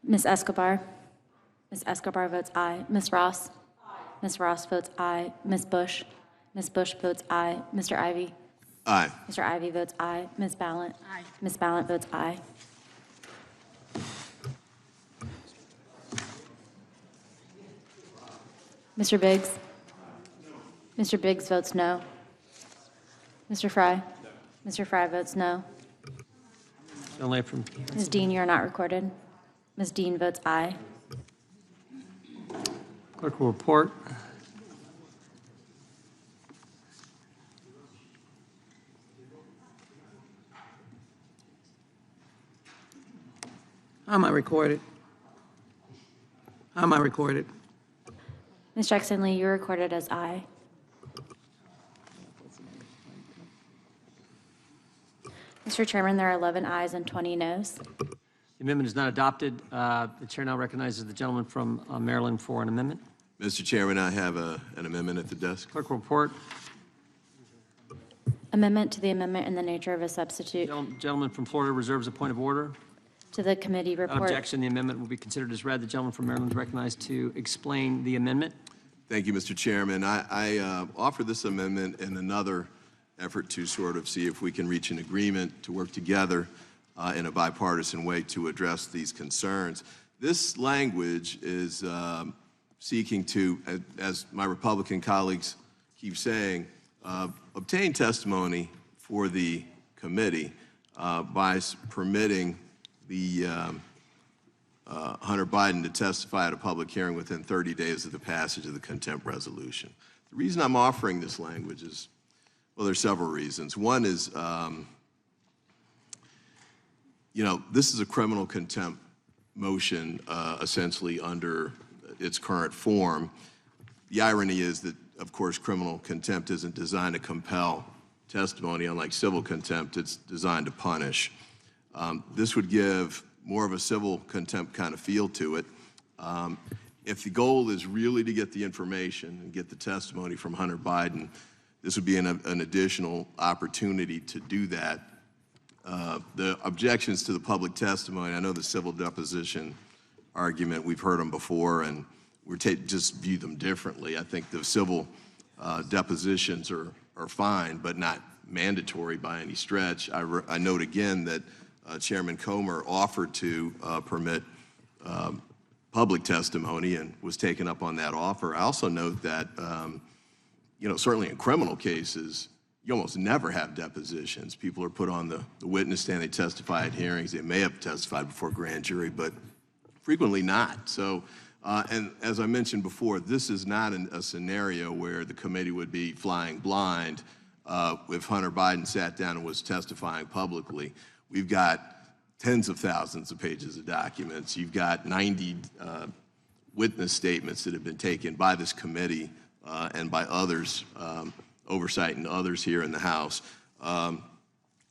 Ms. Escobar? Ms. Escobar votes aye. Ms. Ross? Ms. Ross votes aye. Ms. Bush? Ms. Bush votes aye. Mr. Ivey? Aye. Mr. Ivey votes aye. Ms. Ballant? Aye. Ms. Ballant votes aye. Mr. Biggs? Mr. Biggs votes no. Mr. Fry? Mr. Fry votes no. Gentlelady from Ms. Dean, you are not recorded. Ms. Dean votes aye. Clerk will report. How am I recorded? How am I recorded? Ms. Jackson-Lee, you're recorded as aye. Mr. Chairman, there are 11 ayes and 20 noes. The Amendment is not adopted. The chair now recognizes the gentleman from Maryland for an amendment. Mr. Chairman, I have an amendment at the desk. Clerk will report. Amendment to the amendment in the nature of a substitute. Gentleman from Florida reserves a point of order. To the committee Without report. objection, the amendment will be considered as read. The gentleman from Maryland is recognized to explain the amendment. Thank you, Mr. Chairman. I offer this amendment in another effort to sort of see if we can reach an agreement to work together in a bipartisan way to address these concerns. This language is seeking to, as my Republican colleagues keep saying, obtain testimony for the committee by permitting the Hunter Biden to testify at a public hearing within 30 days of the passage of the contempt resolution. The reason I'm offering this language is, well, there's several reasons. One is, this is a criminal contempt motion essentially under its current form. The irony is that, of course, criminal contempt isn't designed to compel testimony. Unlike civil contempt, it's designed to punish. This would give more of a civil contempt kind of feel to it. If the goal is really to get the information and get the testimony from Hunter Biden, this would be an additional opportunity to do that. The objections to the public testimony, I know the civil deposition argument, we've heard them before, and we're just view them differently. I think the civil depositions are fine, but not mandatory by any stretch. I note again that Chairman Comer offered to permit public testimony and was taken up on that offer. I also note that, certainly in criminal cases, you almost never have depositions. People are put on the witness stand, they testify at hearings. They may have testified before grand jury, but frequently not. So, and as I mentioned before, this is not a scenario where the committee would be flying blind if Hunter Biden sat down and was testifying publicly. We've got tens of thousands of pages of documents. You've got 90 witness statements that have been taken by this committee and by others, oversight and others here in the House. And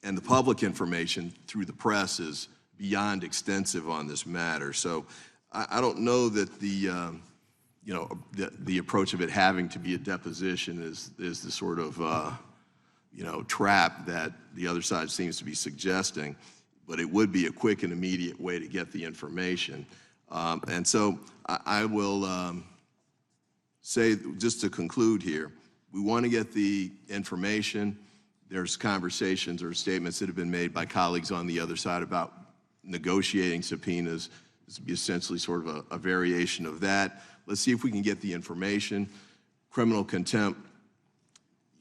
the public information through the press is beyond extensive on this matter. So I don't know that the approach of it having to be a deposition is the sort of trap that the other side seems to be suggesting, but it would be a quick and immediate way to get the information. And so I will say, just to conclude here, we want to get the information. There's conversations or statements that have been made by colleagues on the other side about negotiating subpoenas. This would be essentially sort of a variation of that. Let's see if we can get the information. Criminal contempt,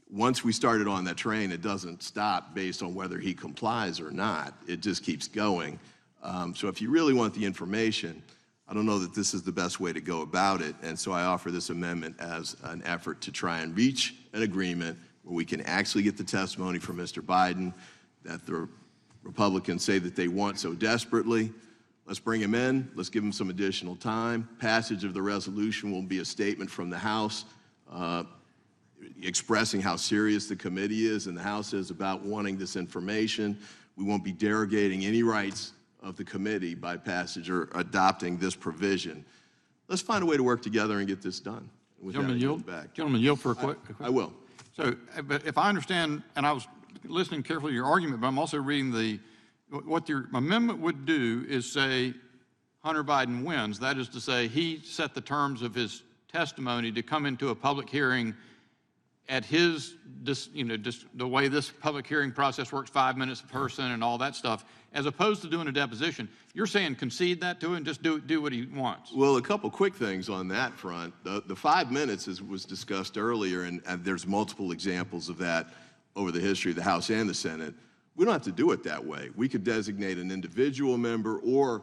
once we started on that train, it doesn't stop based on whether he complies or not. It just keeps going. So if you really want the information, I don't know that this is the best way to go about it. And so I offer this amendment as an effort to try and reach an agreement where we can actually get the testimony from Mr. Biden that the Republicans say that they want so desperately. Let's bring him in. Let's give him some additional time. Passage of the resolution will be a statement from the House expressing how serious the committee is and the House is about wanting this information. We won't be derogating any rights of the committee by passage or adopting this provision. Let's find a way to work together and get this done. Gentleman, yield for a quick. I will. So, but if I understand, and I was listening carefully to your argument, but I'm also reading what your amendment would do is say Hunter Biden wins. That is to say, he set the terms of his testimony to come into a public hearing at his, the way this public hearing process works, 5 minutes a person and all that stuff, as opposed to doing a deposition. You're saying concede that to him and just do what he wants? Well, a couple quick things on that front. The 5 minutes was discussed earlier, and there's multiple examples of that over the history of the House and the Senate. We don't have to do it that way. We could designate an individual member or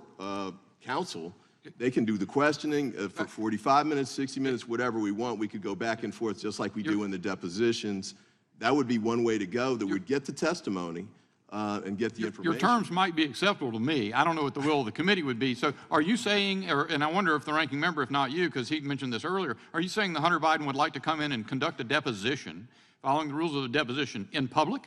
counsel. They can do the questioning for 45 minutes, 60 minutes, whatever we want. We could go back and forth just like we do in the depositions. That would be one way to go, that would get the testimony and get the information. Your terms might be acceptable to me. I don't know what the will of the committee would be. So are you saying, and I wonder if the ranking member, if not you, because he mentioned this earlier, are you saying that Hunter Biden would like to come in and conduct a deposition, following the rules of the deposition, in public?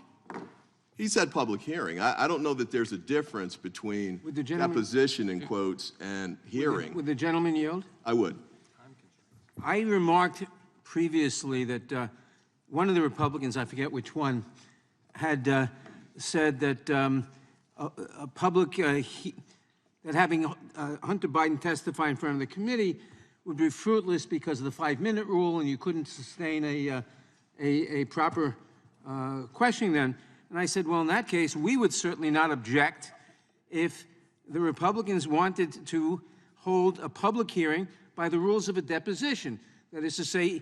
He said public hearing. I don't know that there's a difference between Would the gentleman- deposition, in quotes, and hearing. Would the gentleman yield? I would. I remarked previously that one of the Republicans, I forget which one, had said that a public, that having Hunter Biden testify in front of the committee would be fruitless because of the 5-minute rule, and you couldn't sustain a proper questioning then. And I said, well, in that case, we would certainly not object if the Republicans wanted to hold a public hearing by the rules of a deposition. That is to say,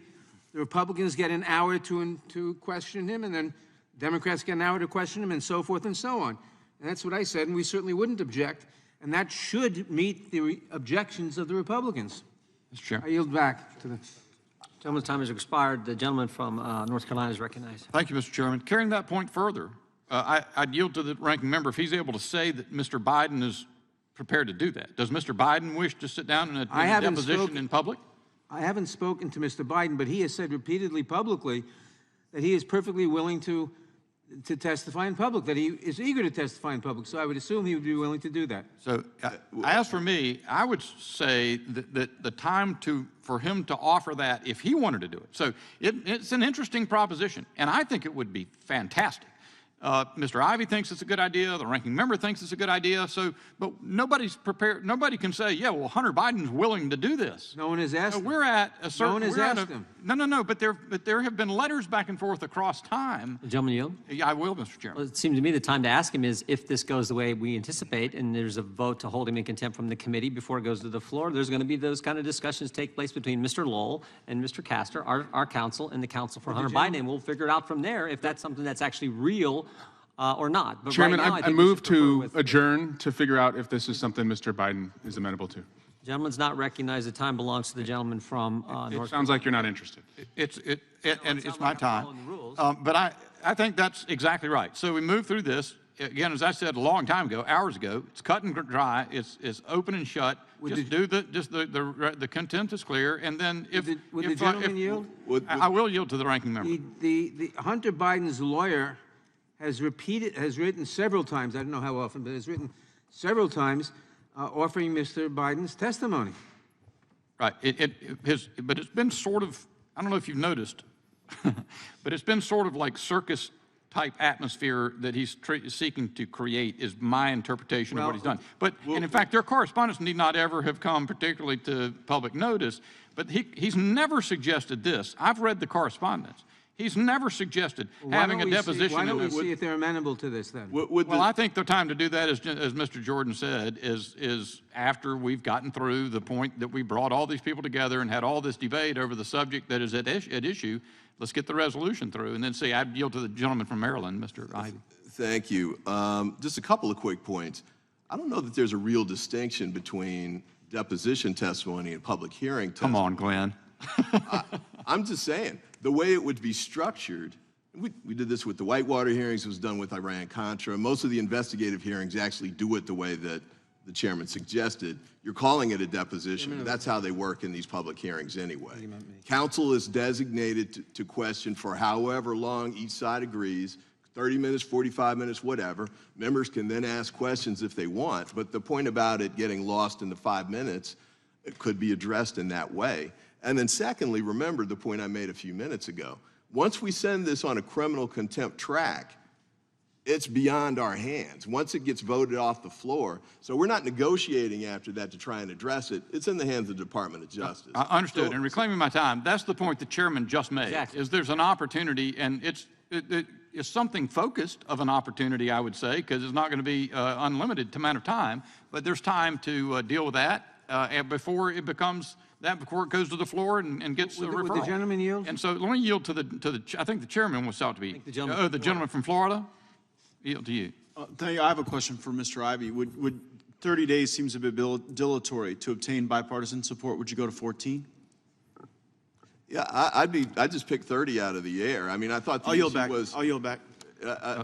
the Republicans get an hour to question him, and then Democrats get an hour to question him, and so forth and so on. And that's what I said, and we certainly wouldn't object, and that should meet the objections of the Republicans. Mr. Chair. I yield back to the... Gentleman's time has expired. The gentleman from North Carolina is recognized. Thank you, Mr. Chairman. Carrying that point further, I'd yield to the ranking member if he's able to say that Mr. Biden is prepared to do that. Does Mr. Biden wish to sit down in a deposition in public? I haven't spoken to Mr. Biden, but he has said repeatedly publicly that he is perfectly willing to testify in public, that he is eager to testify in public. So I would assume he would be willing to do that. So as for me, I would say that the time for him to offer that if he wanted to do it. So it's an interesting proposition, and I think it would be fantastic. Mr. Ivey thinks it's a good idea. The ranking member thinks it's a good idea. So, but nobody's prepared. Nobody can say, yeah, well, Hunter Biden's willing to do this. No one has asked him. We're at a certain. No one has asked him. No. But there have been letters back and forth across time. The gentleman yield? Yeah, I will, Mr. Chairman. Well, it seems to me the time to ask him is if this goes the way we anticipate and there's a vote to hold him in contempt from the committee before it goes to the floor, there's going to be those kind of discussions take place between Mr. Lowell and Mr. Castor, our counsel, and the counsel for Hunter Biden, and we'll figure it out from there if that's something that's actually real or not. But Chairman, right now, I think we move should prefer to with- adjourn to figure out if this is something Mr. Biden is amenable to. Gentleman's not recognized. The time belongs to the gentleman from North Sounds like you're not interested. And it's my like I'm time. following the rules. But I think that's exactly right. So we move through this. Again, as I said a long time ago, hours ago, it's cut and dry. It's open and shut. The contempt is clear, and then Would the gentleman yield? I will yield to the ranking member. The Hunter Biden's lawyer has written several times, I don't know how often, but has written several times offering Mr. Biden's testimony. Right. But it's been sort of, I don't know if you've noticed, but it's been sort of like circus type atmosphere that he's seeking to create is my interpretation of what he's done. But, and in fact, their correspondence need not ever have come particularly to public notice, but he's never suggested this. I've read the correspondence. He's never suggested having a deposition. Why don't we see if they're amenable to this then? Well, I think the time to do that, as Mr. Jordan said, is after we've gotten through the point that we brought all these people together and had all this debate over the subject that is at issue. Let's get the resolution through, and then see. I'd yield to the gentleman from Maryland, Mr. Ivey. Thank you. Just a couple of quick points. I don't know that there's a real distinction between deposition testimony and public hearing testimony. Come on, Glenn. I'm just saying, the way it would be structured, we did this with the Whitewater hearings, it was done with Iran-Contra. Most of the investigative hearings actually do it the way that the chairman suggested. You're calling it a deposition. That's how they work in these public hearings anyway. Counsel is designated to question for however long each side agrees, 30 minutes, 45 minutes, whatever. Members can then ask questions if they want, but the point about it getting lost in the 5 minutes, it could be addressed in that way. And then secondly, remember the point I made a few minutes ago. Once we send this on a criminal contempt track, it's beyond our hands. Once it gets voted off the floor, so we're not negotiating after that to try and address it. It's in the hands of the Department of Justice. I understood, and reclaiming my time, that's the point the chairman just made. Exactly. Is there's an opportunity, and it's something focused of an opportunity, I would say, because it's not going to be unlimited amount of time, but there's time to deal with that and before it becomes that, before it goes to the floor and gets a referral. Would the gentleman yield? And so let me yield to the I think the chairman was sought to be. The gentleman, the gentleman from Florida. Yield to you. Thank you. I have a question for Mr. Ivey. Would 30 days seems to be dilatory to obtain bipartisan support? Would you go to 14? Yeah, I'd just pick 30 out of the air. I mean, I thought the I'll yield issue back. was. I'll yield back.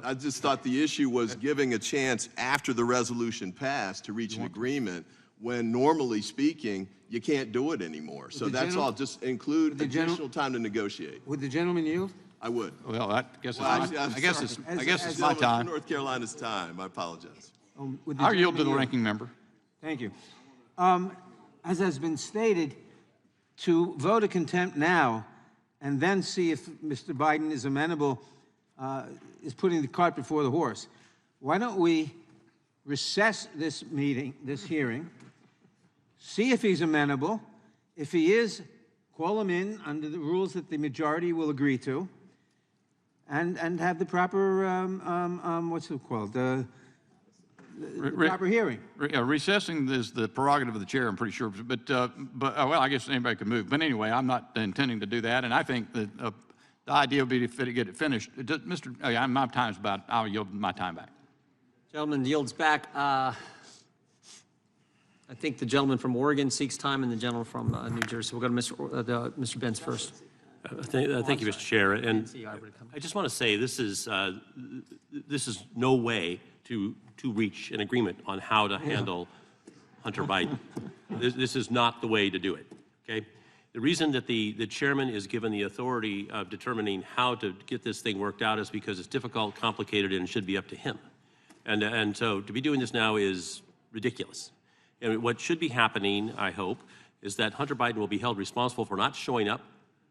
I just thought the issue was giving a chance after the resolution passed to reach an agreement when normally speaking, you can't do it anymore. So that's all. Just include additional time to negotiate. Would the gentleman yield? I would. Well, I guess it's Well, my, actually, I'm I guess sorry. it's, I guess it's my Gentlemen, time. North Carolina's time. I apologize. I'll yield to the ranking member. Thank you. As has been stated, to vote a contempt now and then see if Mr. Biden is amenable is putting the cart before the horse. Why don't we recess this meeting, this hearing, see if he's amenable. If he is, call him in under the rules that the majority will agree to, and have the proper, what's it called? The proper hearing. Recessing is the prerogative of the chair, I'm pretty sure, but well, I guess anybody could move. But anyway, I'm not intending to do that, and I think that the idea would be to get it finished. My time's about, I'll yield my time back. Gentleman yields back. I think the gentleman from Oregon seeks time, and the gentleman from New Jersey. We'll go to Mr. Benz first. Thank you, Mr. Chair. And I just want to say this is no way to reach an agreement on how to handle Hunter Biden. This is not the way to do it. Okay. The reason that the chairman is given the authority of determining how to get this thing worked out is because it's difficult, complicated, and it should be up to him. And so to be doing this now is ridiculous. And what should be happening, I hope, is that Hunter Biden will be held responsible for not showing up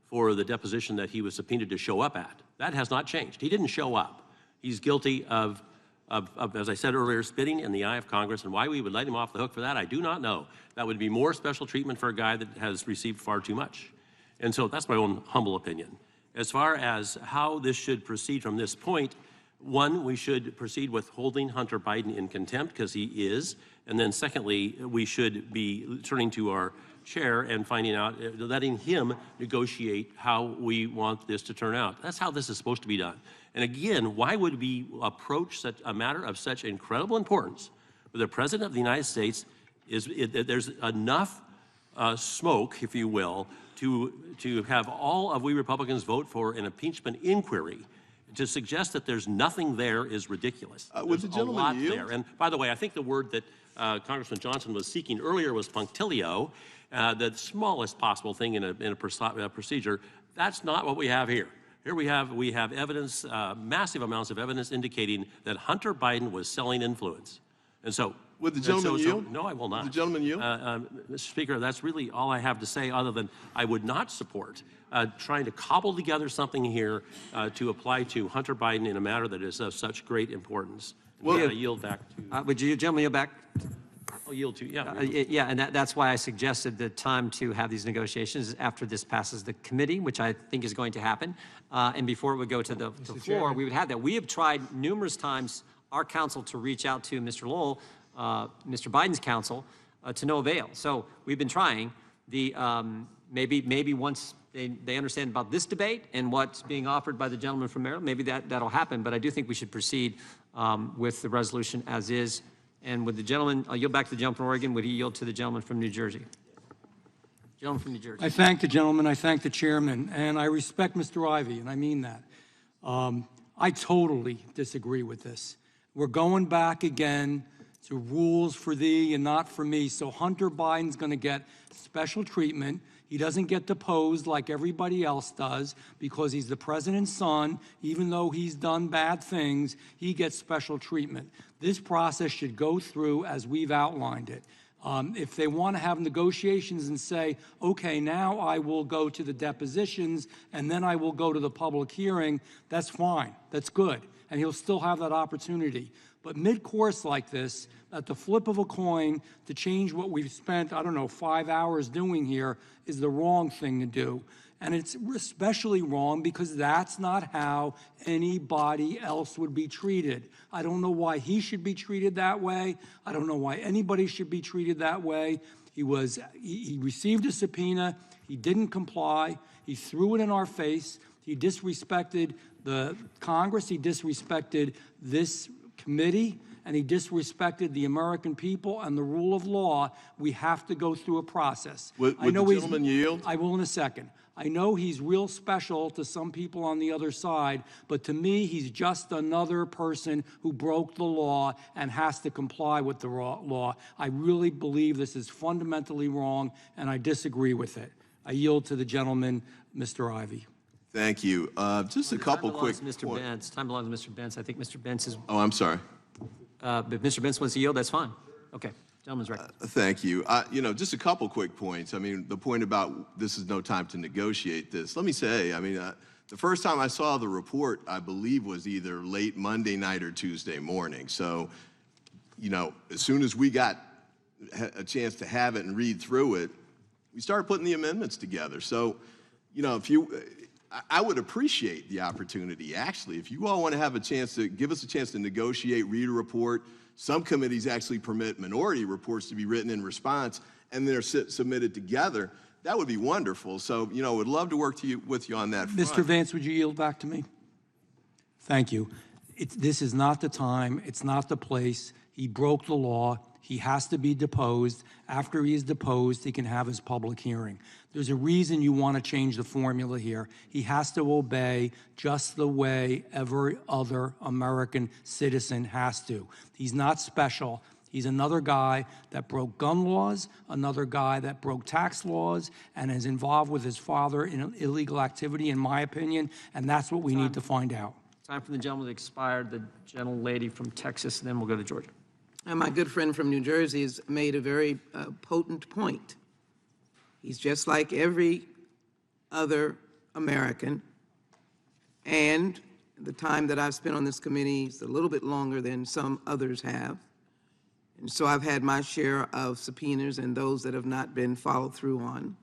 for the deposition that he was subpoenaed to show up at. That has not changed. He didn't show up. He's guilty of, as I said earlier, spitting in the eye of Congress, and why we would let him off the hook for that, I do not know. That would be more special treatment for a guy that has received far too much. And so that's my own humble opinion. As far as how this should proceed from this point, one, we should proceed with holding Hunter Biden in contempt, because he is. And then secondly, we should be turning to our chair and finding out, letting him negotiate how we want this to turn out. That's how this is supposed to be done. And again, why would we approach such a matter of such incredible importance with the President of the United States? There's enough smoke, if you will, to have all of we Republicans vote for an impeachment inquiry. To suggest that there's nothing there is ridiculous. Would the gentleman a lot yield? there. And by the way, I think the word that Congressman Johnson was seeking earlier was punctilio, the smallest possible thing in a procedure. That's not what we have here. Here we have evidence, massive amounts of evidence indicating that Hunter Biden was selling influence. And so, would the gentleman yield? No, I will not. Would the gentleman yield? Mr. Speaker, that's really all I have to say, other than I would not support trying to cobble together something here to apply to Hunter Biden in a matter that is of such great importance. Well, I yield back to. Would you, gentlemen, yield back? I'll yield to, yeah. Yeah, and that's why I suggested the time to have these negotiations after this passes the committee, which I think is going to happen, and before it would go to the floor, we would have that. We have tried numerous times, our counsel, to reach out to Mr. Lowell, Mr. Biden's counsel, to no avail. So we've been trying. Maybe once they understand about this debate and what's being offered by the gentleman from Maryland, maybe that'll happen. But I do think we should proceed with the resolution as is. And with the gentleman, I'll yield back to the gentleman from Oregon. Would he yield to the gentleman from New Jersey? Gentleman from New Jersey. I thank the gentleman, I thank the chairman, and I respect Mr. Ivey, and I mean that. I totally disagree with this. We're going back again to rules for thee and not for me. So Hunter Biden's going to get special treatment. He doesn't get deposed like everybody else does because he's the president's son. Even though he's done bad things, he gets special treatment. This process should go through as we've outlined it. If they want to have negotiations and say, okay, now I will go to the depositions and then I will go to the public hearing, that's fine. That's good. And he'll still have that opportunity. But mid-course like this, at the flip of a coin, to change what we've spent, 5 hours doing here is the wrong thing to do. And it's especially wrong because that's not how anybody else would be treated. I don't know why he should be treated that way. I don't know why anybody should be treated that way. He received a subpoena. He didn't comply. He threw it in our face. He disrespected the Congress. He disrespected this committee, and he disrespected the American people and the rule of law. We have to go through a process. Would the gentleman yield? I will in a second. I know he's real special to some people on the other side, but to me, he's just another person who broke the law and has to comply with the law. I really believe this is fundamentally wrong, and I disagree with it. I yield to the gentleman, Mr. Ivey. Thank you. Just a couple quick Time belongs to Mr. points. Bentz. Time belongs to Mr. Bentz. I think Mr. Bentz is, Oh, I'm sorry. if Mr. Bentz wants to yield, that's fine. Okay, gentleman's right. Thank you. Just a couple quick points. I mean, the point about this is no time to negotiate this. Let me say, the first time I saw the report, I believe, was either late Monday night or Tuesday morning. So, as soon as we got a chance to have it and read through it, we started putting the amendments together. So, I would appreciate the opportunity, actually, if you all want to have a chance to give us a chance to negotiate, read a report. Some committees actually permit minority reports to be written in response, and they're submitted together. That would be wonderful. So, would love to work with you on that front. Mr. Vance, would you yield back to me? Thank you. This is not the time. It's not the place. He broke the law. He has to be deposed. After he is deposed, he can have his public hearing. There's a reason you want to change the formula here. He has to obey just the way every other American citizen has to. He's not special. He's another guy that broke gun laws, another guy that broke tax laws, and is involved with his father in illegal activity, in my opinion, and that's what we need to find out. Time for the gentleman that expired, the gentlelady from Texas, and then we'll go to Georgia. And my good friend from New Jersey has made a very potent point. He's just like every other American, and the time that I've spent on this committee is a little bit longer than some others have. And so I've had my share of subpoenas and those that have not been followed through on.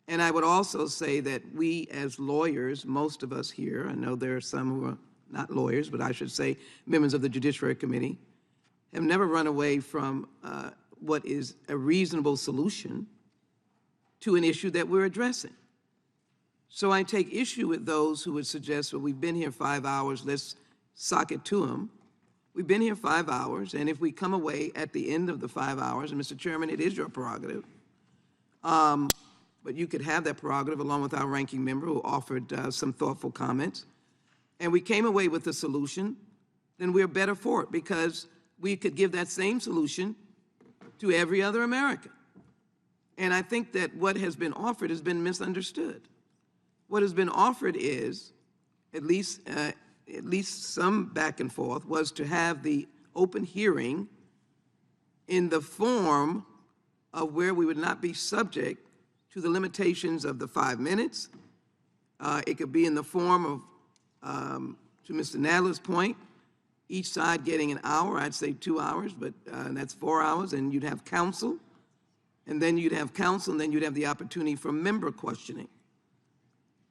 And I would also say that we as lawyers, most of us here, I know there are some who are not lawyers, but I should say members of the Judiciary Committee, have never run away from what is a reasonable solution to an issue that we're addressing. So I take issue with those who would suggest, well, we've been here 5 hours, let's sock it to them. We've been here 5 hours, and if we come away at the end of the 5 hours, and Mr. Chairman, it is your prerogative, but you could have that prerogative along with our ranking member who offered some thoughtful comments, and we came away with a solution, then we're better for it because we could give that same solution to every other American. And I think that what has been offered has been misunderstood. What has been offered is, at least some back and forth, was to have the open hearing in the form of where we would not be subject to the limitations of the 5 minutes. It could be in the form of, to Mr. Nadler's point, each side getting an hour, I'd say 2 hours, but that's 4 hours, and you'd have counsel, and then you'd have counsel, and then you'd have the opportunity for member questioning.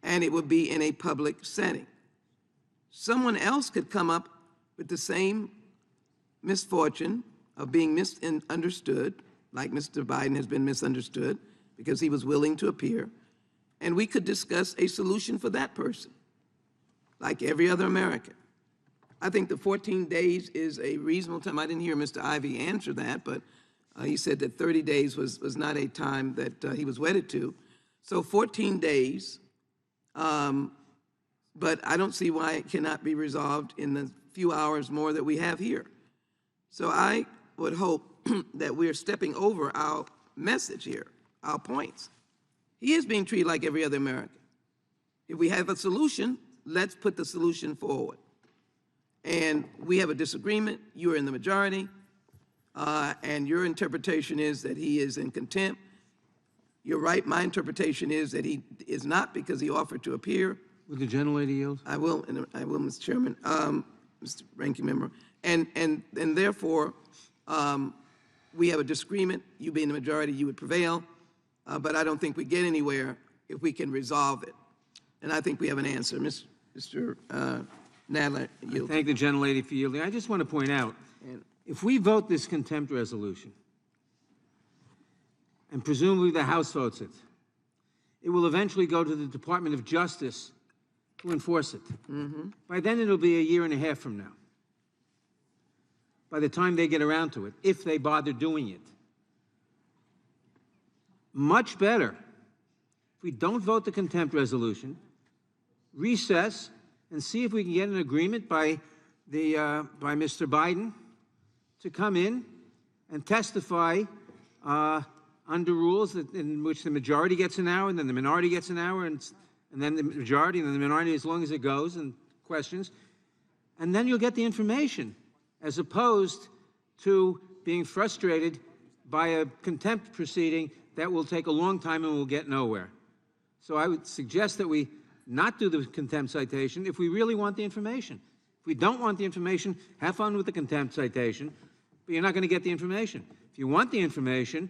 And it would be in a public setting. Someone else could come up with the same misfortune of being misunderstood, like Mr. Biden has been misunderstood because he was willing to appear, and we could discuss a solution for that person, like every other American. I think the 14 days is a reasonable time. I didn't hear Mr. Ivey answer that, but he said that 30 days was not a time that he was wedded to. So 14 days, but I don't see why it cannot be resolved in the few hours more that we have here. So I would hope that we're stepping over our message here, our points. He is being treated like every other American. If we have a solution, let's put the solution forward. And we have a disagreement, you are in the majority, and your interpretation is that he is in contempt. You're right, my interpretation is that he is not because he offered to appear. Would the gentlelady yield? I will, Mr. Chairman, Mr. Ranking Member. And therefore, we have a disagreement, you being the majority, you would prevail, but I don't think we get anywhere if we can resolve it. And I think we have an answer. Mr. Nadler, yield. Thank the gentlelady for yielding. I just want to point out, if we vote this contempt resolution, and presumably the House votes it, it will eventually go to the Department of Justice to enforce it. By then, it'll be a year and a half from now, by the time they get around to it, if they bother doing it. Much better if we don't vote the contempt resolution, recess, and see if we can get an agreement by Mr. Biden to come in and testify under rules in which the majority gets an hour and then the minority gets an hour, and and then the majority, and then the minority, as long as it goes, and questions, and then you'll get the information, as opposed to being frustrated by a contempt proceeding that will take a long time and will get nowhere. So I would suggest that we not do the contempt citation if we really want the information. If we don't want the information, have fun with the contempt citation, but you're not going to get the information. If you want the information,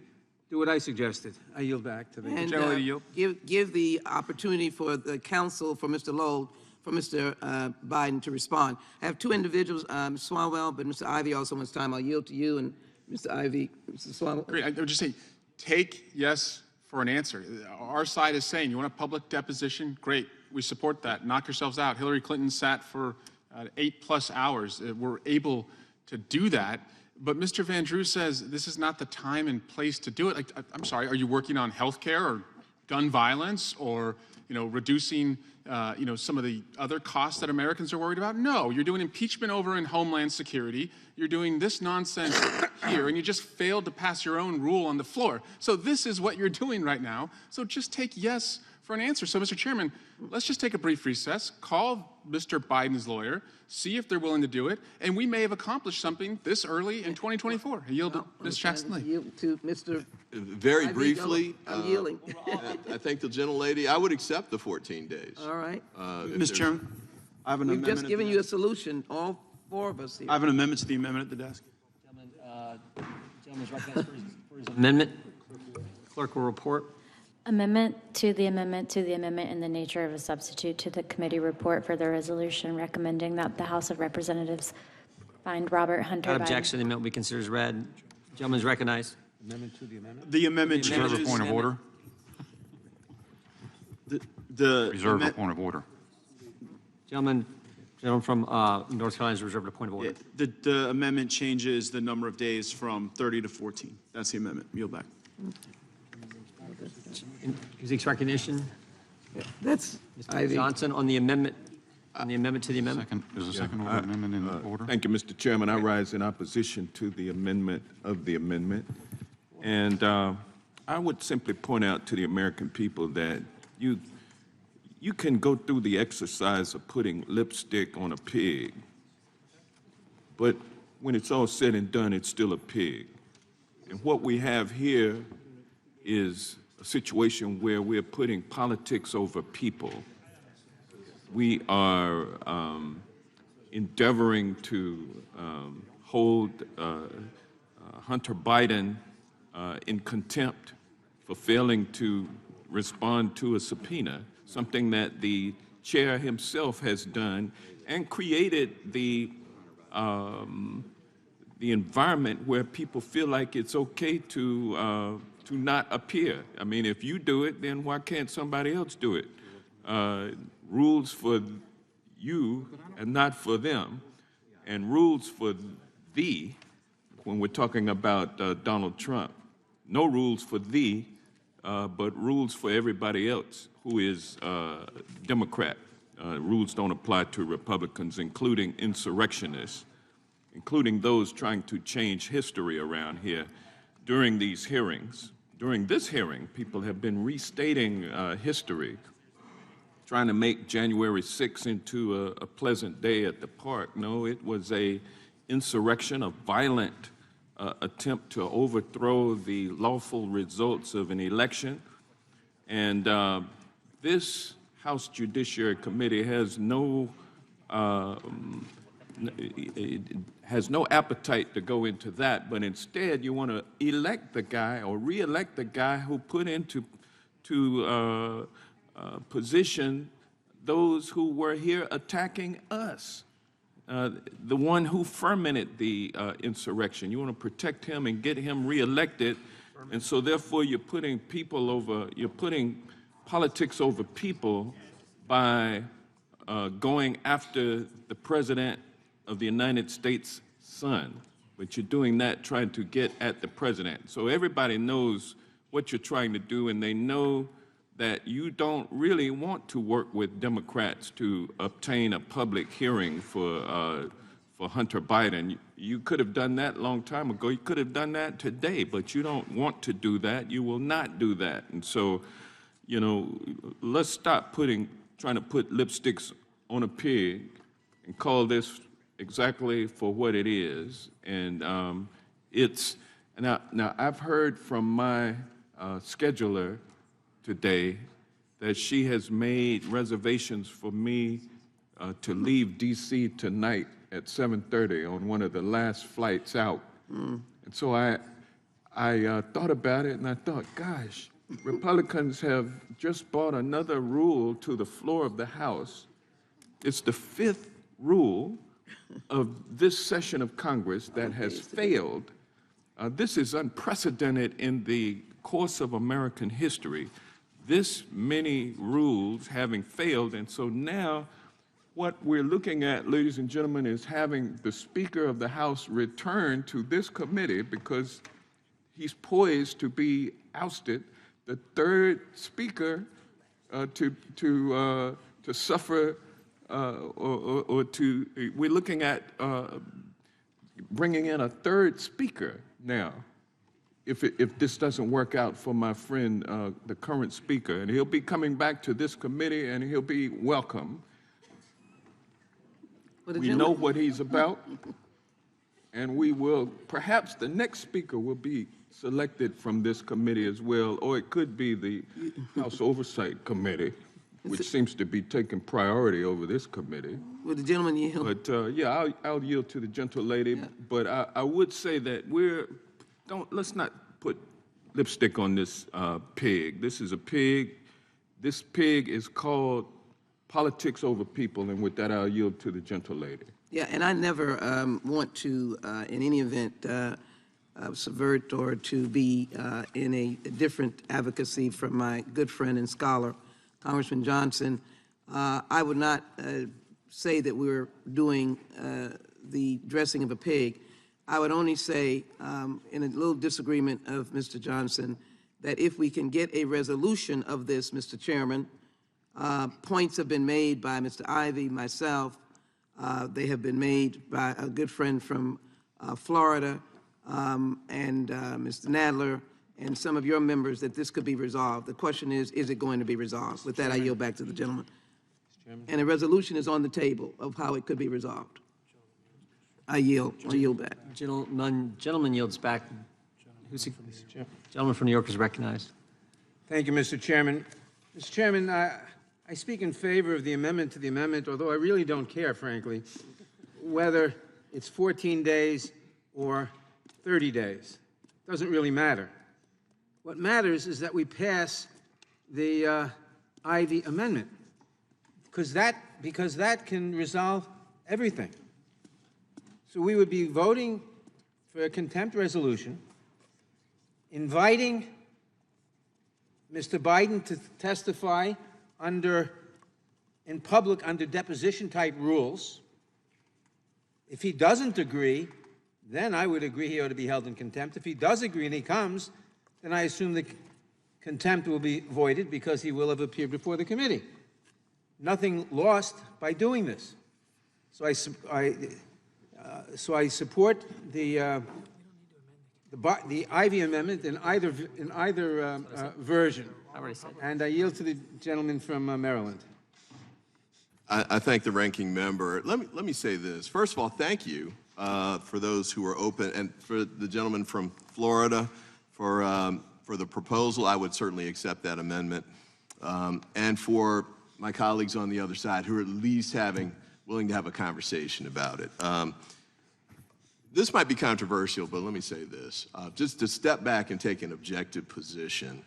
do what I suggested. I yield back to the And give the opportunity for the counsel, for Mr. Lowell, for Mr. Biden to respond. I have two individuals, Ms. Swalwell, but Mr. Ivey also wants time. I'll yield to you, and Mr. Ivey, Mr. Swalwell. Great. I would just say, take yes for an answer. Our side is saying, you want a public deposition? Great. We support that. Knock yourselves out. Hillary Clinton sat for 8+ hours. We're able to do that. But Mr. Van Drew says this is not the time and place to do it. Like, I'm sorry, are you working on health care or gun violence or, reducing, some of the other costs that Americans are worried about? No, you're doing impeachment over in Homeland Security. You're doing this nonsense here, and you just failed to pass your own rule on the floor. So this is what you're doing right now. So just take yes for an answer. So, Mr. Chairman, let's just take a brief recess, call Mr. Biden's lawyer, see if they're willing to do it, and we may have accomplished something this early in 2024. I yield to Ms. Chastenly. Yield to Mr. Very Ivey. briefly, I'm yielding. I think the gentlelady, I would accept the 14 days. All right. Mr. Chairman, I have an We've amendment. just given you a solution, all four of us here. I have an amendment to the amendment at the desk. Gentleman's recognized for his amendment. Clerk will report. Amendment to the amendment to the amendment in the nature of a substitute to the committee report for the resolution recommending that the House of Representatives find Robert Hunter Without Biden. objection, the amendment will be considered as read. Gentleman's recognized. Amendment to the amendment? The amendment Reserve a changes. point of order. Reserve point of order. Gentleman from North Carolina is reserved a point of order. The amendment changes the number of days from 30 to 14. That's the amendment. Yield back. Who seeks recognition? That's Mr. Ivey. Johnson on the amendment to the amendment. Is a second order amendment in order? Thank you, Mr. Chairman. I rise in opposition to the amendment of the amendment. And I would simply point out to the American people that you can go through the exercise of putting lipstick on a pig, but when it's all said and done, it's still a pig. And what we have here is a situation where we're putting politics over people. We are endeavoring to hold Hunter Biden in contempt for failing to respond to a subpoena, something that the chair himself has done and created the environment where people feel like it's okay to not appear. I mean, if you do it, then why can't somebody else do it? Rules for you and not for them, and rules for thee, when we're talking about Donald Trump. No rules for thee, but rules for everybody else who is Democrat. Rules don't apply to Republicans, including insurrectionists, including those trying to change history around here. During these hearings, during this hearing, people have been restating history, trying to make January 6th into a pleasant day at the park. No, it was a insurrection, a violent attempt to overthrow the lawful results of an election. And this House Judiciary Committee has no appetite to go into that, but instead you want to elect the guy or re-elect the guy who put into position those who were here attacking us, the one who fermented the insurrection. You want to protect him and get him re-elected, and so therefore you're putting politics over people by going after the President of the United States' son, but you're doing that trying to get at the President. So everybody knows what you're trying to do, and they know that you don't really want to work with Democrats to obtain a public hearing for Hunter Biden. You could have done that a long time ago. You could have done that today, but you don't want to do that. You will not do that. And so you know, let's stop trying to put lipsticks on a pig and call this exactly for what it is. And now I've heard from my scheduler today that she has made reservations for me to leave D.C. tonight at 7:30 on one of the last flights out. And so I thought about it, and I thought, gosh, Republicans have just brought another rule to the floor of the House. It's the 5th rule of this session of Congress that has failed. This is unprecedented in the course of American history, this many rules having failed. And so now what we're looking at, ladies and gentlemen, is having the Speaker of the House return to this committee because he's poised to be ousted, the 3rd Speaker to suffer we're looking at bringing in a 3rd Speaker now, if this doesn't work out for my friend, the current Speaker. And he'll be coming back to this committee, and he'll be welcome. We know what he's about, and we will, perhaps the next Speaker will be selected from this committee as well, or it could be the House Oversight Committee, which seems to be taking priority over this committee. Would the gentleman yield? But yeah, I'll yield to the gentle lady. Yeah. But I would say that let's not put lipstick on this pig. This is a pig. This pig is called politics over people. And with that, I'll yield to the gentle lady. Yeah, and I never want to, in any event, subvert or to be in a different advocacy from my good friend and scholar, Congressman Johnson. I would not say that we're doing the dressing of a pig. I would only say, in a little disagreement of Mr. Johnson, that if we can get a resolution of this, Mr. Chairman, points have been made by Mr. Ivey, myself. They have been made by a good friend from Florida and Mr. Nadler, and some of your members, that this could be resolved. The question is it going to be resolved? With that, I yield back to the gentleman. And a resolution is on the table of how it could be resolved. I yield back. Gentleman yields back. Gentleman from New York is recognized. Thank you, Mr. Chairman. Mr. Chairman, I speak in favor of the amendment to the amendment, although I really don't care, frankly, whether it's 14 days or 30 days. It doesn't really matter. What matters is that we pass the Ivey amendment, because that can resolve everything. So we would be voting for a contempt resolution, inviting Mr. Biden to testify in public under deposition-type rules. If he doesn't agree, then I would agree he ought to be held in contempt. If he does agree and he comes, then I assume the contempt will be voided because he will have appeared before the committee. Nothing lost by doing this. So I support the Ivey amendment in either version. And I yield to the gentleman from Maryland. I thank the ranking member. Let me say this. First of all, thank you for those who are open, and for the gentleman from Florida for the proposal. I would certainly accept that amendment, and for my colleagues on the other side who are at least willing to have a conversation about it. This might be controversial, but let me say this. Just to step back and take an objective position,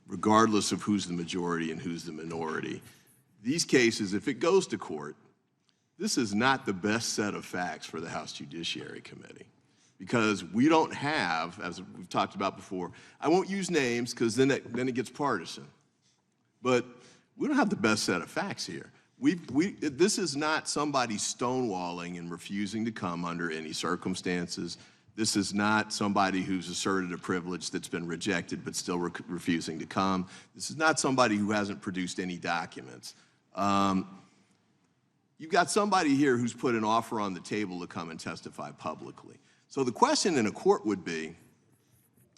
regardless of who's the majority and who's the minority, these cases, if it goes to court, this is not the best set of facts for the House Judiciary Committee, because we don't have, as we've talked about before, I won't use names because then it gets partisan, but we don't have the best set of facts here. This is not somebody stonewalling and refusing to come under any circumstances. This is not somebody who's asserted a privilege that's been rejected but still refusing to come. This is not somebody who hasn't produced any documents. You've got somebody here who's put an offer on the table to come and testify publicly. So the question in a court would be,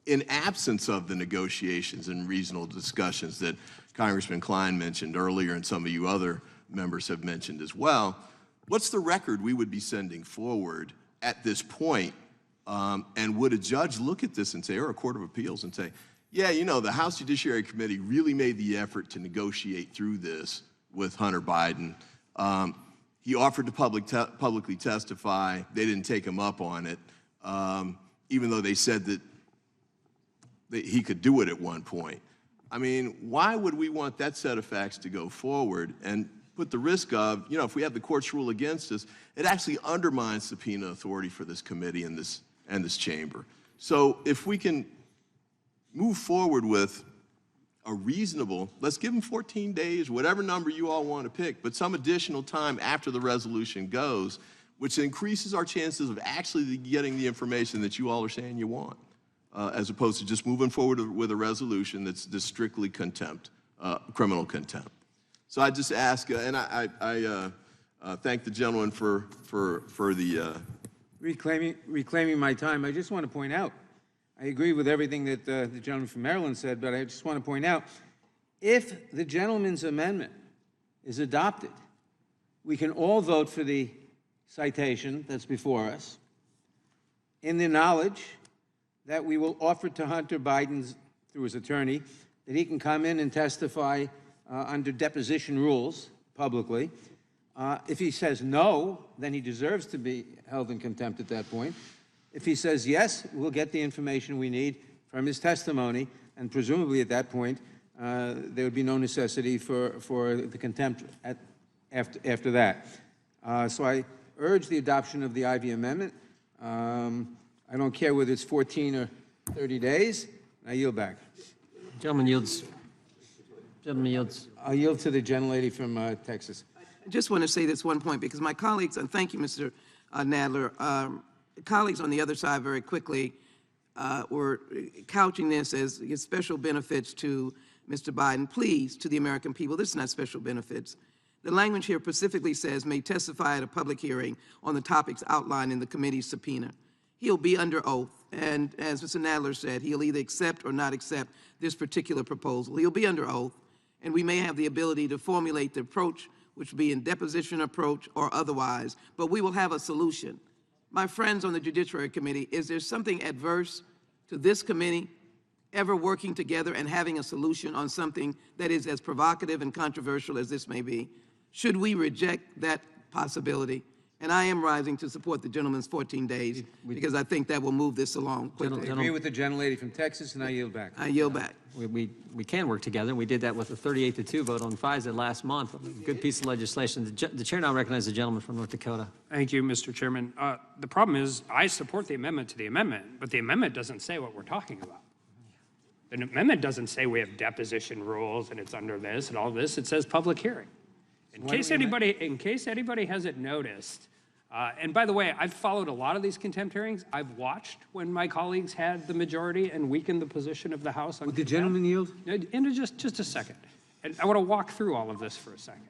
in absence of the negotiations and reasonable discussions that Congressman Klein mentioned earlier and some of you other members have mentioned as well, what's the record we would be sending forward at this point? And would a judge look at this and say, or a court of appeals and say, yeah, you know, the House Judiciary Committee really made the effort to negotiate through this with Hunter Biden. He offered to publicly testify. They didn't take him up on it, even though they said that he could do it at one point. I mean, why would we want that set of facts to go forward and put the risk of, you know, if we have the courts rule against us, it actually undermines subpoena authority for this committee and this chamber. So if we can move forward with a reasonable, let's give them 14 days, whatever number you all want to pick, but some additional time after the resolution goes, which increases our chances of actually getting the information that you all are saying you want, as opposed to just moving forward with a resolution that's strictly contempt, criminal contempt. So I just ask, and I thank the gentleman for the reclaiming my time. I just want to point out, I agree with everything that the gentleman from Maryland said, but I just want to point out, if the gentleman's amendment is adopted, we can all vote for the citation that's before us in the knowledge that we will offer to Hunter Biden, through his attorney, that he can come in and testify under deposition rules publicly. If he says no, then he deserves to be held in contempt at that point. If he says yes, we'll get the information we need from his testimony, and presumably at that point, there would be no necessity for the contempt after that. So I urge the adoption of the Ivey Amendment. I don't care whether it's 14 or 30 days. I yield back. Gentleman yields. Gentleman yields. I'll yield to the gentlelady from Texas. I just want to say this one point, because my colleagues, and thank you, Mr. Nadler, colleagues on the other side very quickly were couching this as special benefits to Mr. Biden. Please, to the American people, this is not special benefits. The language here specifically says, may testify at a public hearing on the topics outlined in the committee's subpoena. He'll be under oath, and as Mr. Nadler said, he'll either accept or not accept this particular proposal. He'll be under oath, and we may have the ability to formulate the approach, which will be in deposition approach or otherwise, but we will have a solution. My friends on the Judiciary Committee, is there something adverse to this committee ever working together and having a solution on something that is as provocative and controversial as this may be? Should we reject that possibility? And I am rising to support the gentleman's 14 days because I think that will move this along quickly. I agree with the gentlelady from Texas, and I yield back. I yield back. We can work together. We did that with a 38-2 vote on FISA last month. Good piece of legislation. The chair now recognizes the gentleman from North Dakota. Thank you, Mr. Chairman. The problem is I support the amendment to the amendment, but the amendment doesn't say what we're talking about. The amendment doesn't say we have deposition rules and it's under this and all this. It says public hearing. In case anybody hasn't noticed, and by the way, I've followed a lot of these contempt hearings. I've watched when my colleagues had the majority and weakened the position of the House on Would the gentleman yield? In just a second. And I want to walk through all of this for a second.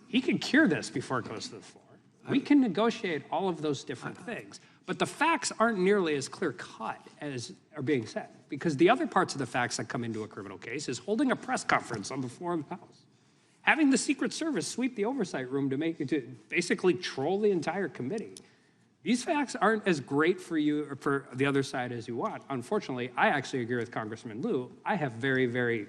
He can cure this before it goes to the floor. We can negotiate all of those different things. But the facts aren't nearly as clear-cut as are being said, because the other parts of the facts that come into a criminal case is holding a press conference on the floor of the House, having the Secret Service sweep the oversight room to basically troll the entire committee. These facts aren't as great for you or for the other side as you want. Unfortunately, I actually agree with Congressman Liu. I have very, very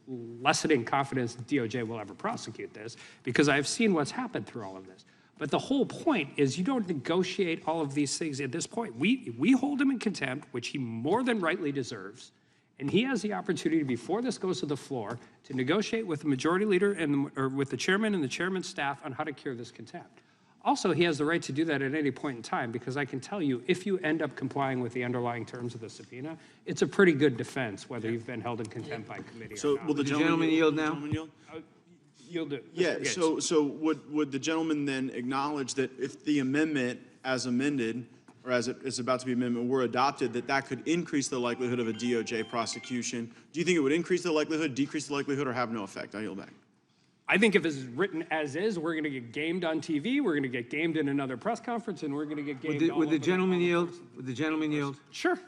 lessening confidence that DOJ will ever prosecute this because I've seen what's happened through all of this. But the whole point is you don't negotiate all of these things at this point. We hold him in contempt, which he more than rightly deserves, and he has the opportunity before this goes to the floor to negotiate with the majority leader or with the chairman and the chairman's staff on how to cure this contempt. Also, he has the right to do that at any point in time because I can tell you, if you end up complying with the underlying terms of the subpoena, it's a pretty good defense whether you've been held in contempt by committee or not. Will the gentleman yield now? Yield it. Yeah, so would the gentleman then acknowledge that if the amendment as amended, or as it is about to be amendment, were adopted, that could increase the likelihood of a DOJ prosecution? Do you think it would increase the likelihood, decrease the likelihood, or have no effect? I yield back. I think if it's written as is, we're going to get gamed on TV, we're going to get gamed in another press conference, and we're going to get gamed Would the gentleman yield? Would the gentleman yield? Sure.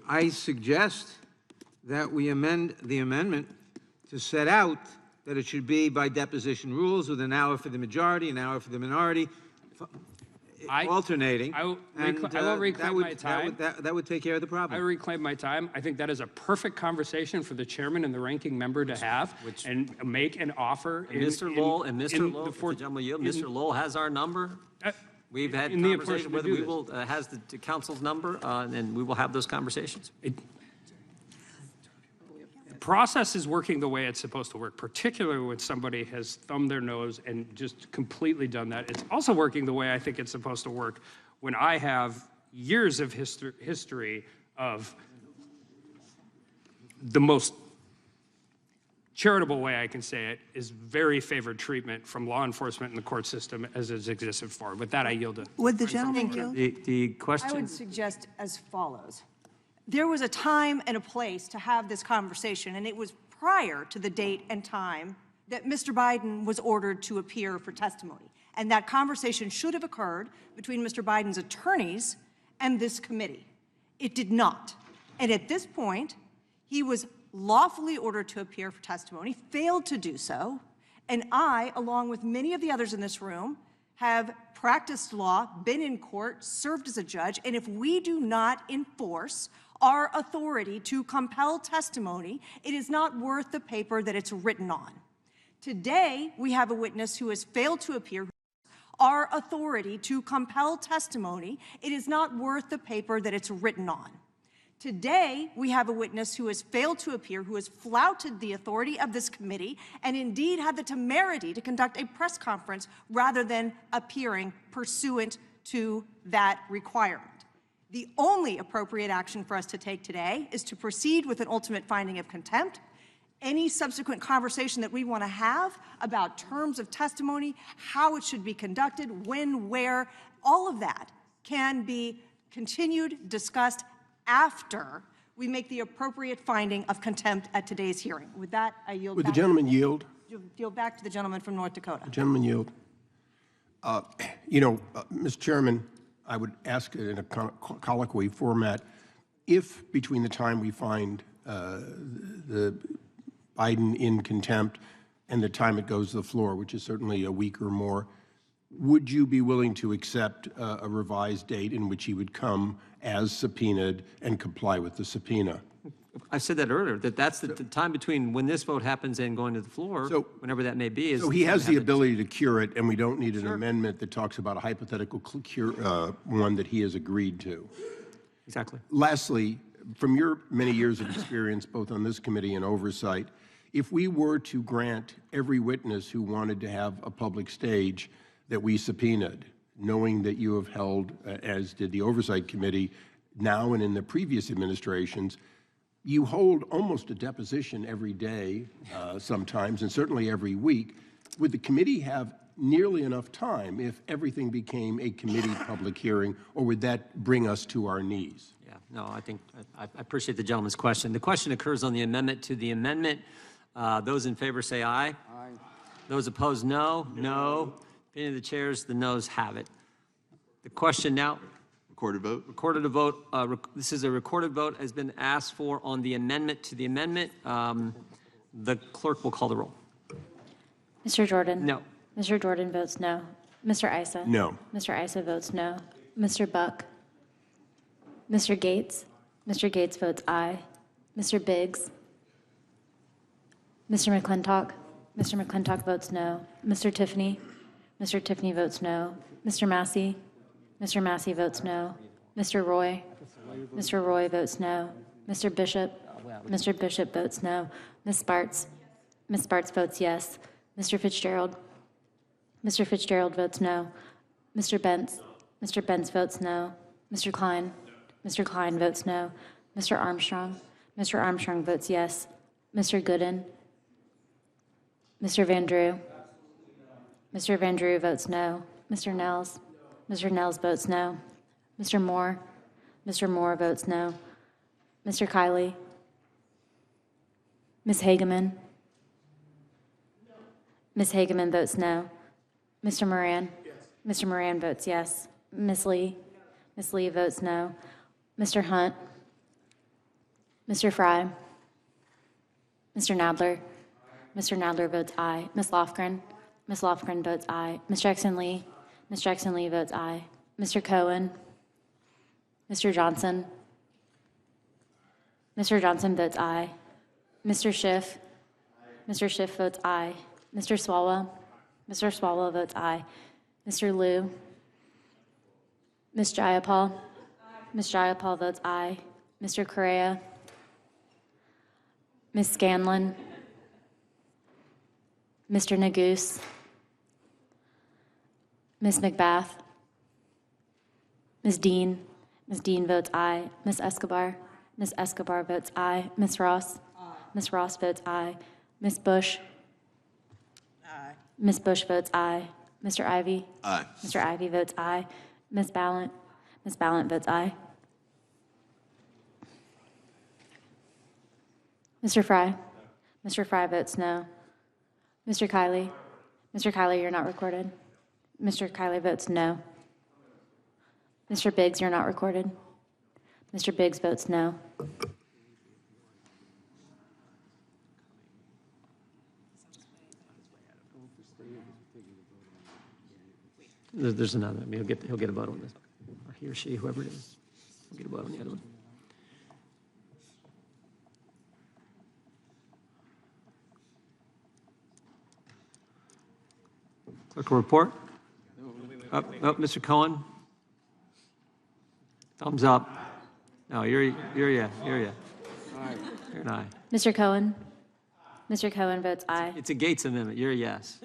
I suggest that we amend the amendment to set out that it should be by deposition rules with an hour for the majority, an hour for the minority, alternating. I will and, reclaim my time. That would take care of the problem. I reclaim my time. I think that is a perfect conversation for the chairman and the ranking member to have and make an offer. Mr. Lowell, Mr. Lowell has our number. We've had conversations with him. We will, has the council's number, and we will have those conversations. The process is working the way it's supposed to work, particularly when somebody has thumbed their nose and just completely done that. It's also working the way I think it's supposed to work when I have years of history of the most charitable way I can say it is very favored treatment from law enforcement and the court system as it's existed for. With that, I yield it. Would the gentleman yield? The question. I would suggest as follows. There was a time and a place to have this conversation, and it was prior to the date and time that Mr. Biden was ordered to appear for testimony. And that conversation should have occurred between Mr. Biden's attorneys and this committee. It did not. And at this point, he was lawfully ordered to appear for testimony, failed to do so, and I, along with many of the others in this room, have practiced law, been in court, served as a judge, and if we do not enforce our authority to compel testimony, it is not worth the paper that it's written on. Today, we have a witness who has failed to appear. Our authority to compel testimony, it is not worth the paper that it's written on. Today, we have a witness who has failed to appear, who has flouted the authority of this committee, and indeed had the temerity to conduct a press conference rather than appearing pursuant to that requirement. The only appropriate action for us to take today is to proceed with an ultimate finding of contempt. Any subsequent conversation that we want to have about terms of testimony, how it should be conducted, when, where, all of that can be continued, discussed after we make the appropriate finding of contempt at today's hearing. With that, I yield Would back. the gentleman yield? Yield back to the gentleman from North Dakota. The gentleman yield. Mr. Chairman, I would ask it in a colloquy format, if between the time we find the Biden in contempt and the time it goes to the floor, which is certainly a week or more, would you be willing to accept a revised date in which he would come as subpoenaed and comply with the subpoena? I said that earlier, that's the time between when this vote happens and going to the floor, whenever that may be. So he has the ability to cure it, and we don't need an amendment that talks about a hypothetical cure, one that he has agreed to. Exactly. Lastly, from your many years of experience, both on this committee and oversight, if we were to grant every witness who wanted to have a public stage that we subpoenaed, knowing that you have held, as did the Oversight Committee, now and in the previous administrations, you hold almost a deposition every day sometimes, and certainly every week. Would the committee have nearly enough time if everything became a committee public hearing, or would that bring us to our knees? Yeah, no, I think, I appreciate the gentleman's question. The question occurs on the amendment to the amendment. Those in favor say aye. Aye. Those opposed, no. No. Opinion of the chairs, the noes have it. The question now. Recorded vote? Recorded a vote. This is a recorded vote, has been asked for on the amendment to the amendment. The clerk will call the roll. Mr. Jordan? No. Mr. Jordan votes no. Mr. Issa? No. Mr. Issa votes no. Mr. Buck? Mr. Gates? Mr. Gates votes aye. Mr. Biggs? Mr. McClintock? Mr. McClintock votes no. Mr. Tiffany? Mr. Tiffany votes no. Mr. Massey? Mr. Massey votes no. Mr. Roy? Mr. Roy votes no. Mr. Bishop? Mr. Bishop votes no. Ms. Sparts? Ms. Sparts votes yes. Mr. Fitzgerald? Mr. Fitzgerald votes no. Mr. Bentz? Mr. Bentz votes no. Mr. Klein? Mr. Klein votes no. Mr. Armstrong? Mr. Armstrong votes yes. Mr. Gooden? Mr. Van Drew? Mr. Van Drew votes no. Mr. Nels? Mr. Nels votes no. Mr. Moore? Mr. Moore votes no. Mr. Kiley? Ms. Hageman? Ms. Hageman votes no. Mr. Moran? Mr. Moran votes yes. Ms. Lee? Ms. Lee votes no. Mr. Hunt? Mr. Fry. Mr. Nadler. Mr. Nadler votes aye. Ms. Lofgren. Ms. Lofgren votes aye. Ms. Jackson Lee. Ms. Jackson Lee votes aye. Mr. Cohen. Mr. Johnson. Mr. Johnson votes aye. Mr. Schiff. Mr. Schiff votes aye. Mr. Swalwell. Mr. Swalwell votes aye. Mr. Liu. Ms. Jayapal. Ms. Jayapal votes aye. Mr. Correa. Ms. Scanlon. Mr. Neguse. Ms. McBath. Ms. Dean. Ms. Dean votes aye. Ms. Escobar. Ms. Escobar votes aye. Ms. Ross. Ms. Ross votes aye. Ms. Bush. Aye. Ms. Bush votes aye. Mr. Ivy. Aye. Mr. Ivy votes aye. Ms. Ballant. Ms. Ballant votes aye. Mr. Fry. Mr. Fry votes no. Mr. Kiley. Mr. Kiley, you're not recorded. Mr. Kiley votes no. Mr. Biggs, you're not recorded. Mr. Biggs votes no. There's another. I mean, he'll get a vote on this, or he or she, whoever it is, will get a vote on the other one. Clerk will report. Mr. Cohen. Thumbs up. No, you're a yes. You're an aye. Mr. Cohen. Mr. Cohen votes aye. It's a Gates amendment. You're a yes.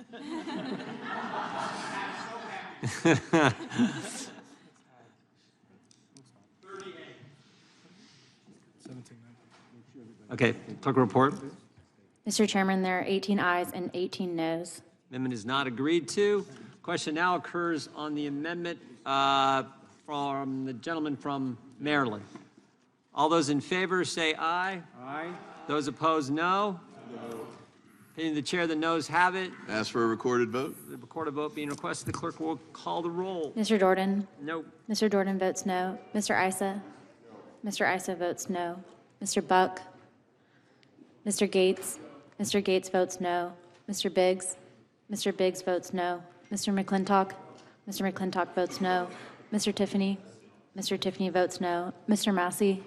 Okay, clerk will report. Mr. Chairman, there are 18 ayes and 18 noes. Amendment is not agreed to. Question now occurs on the amendment from the gentleman from Maryland. All those in favor say aye. Aye. Those opposed, no. Opinion of the chair, the noes have it. Ask for a recorded vote. The recorded vote being requested, the clerk will call the roll. Mr. Dordan. No. Mr. Dordan votes no. Mr. Issa. Mr. Issa votes no. Mr. Buck. Mr. Gates. Mr. Gates votes no. Mr. Biggs. Mr. Biggs votes no. Mr. McClintock. Mr. McClintock votes no. Mr. Tiffany. Mr. Tiffany votes no. Mr. Massey.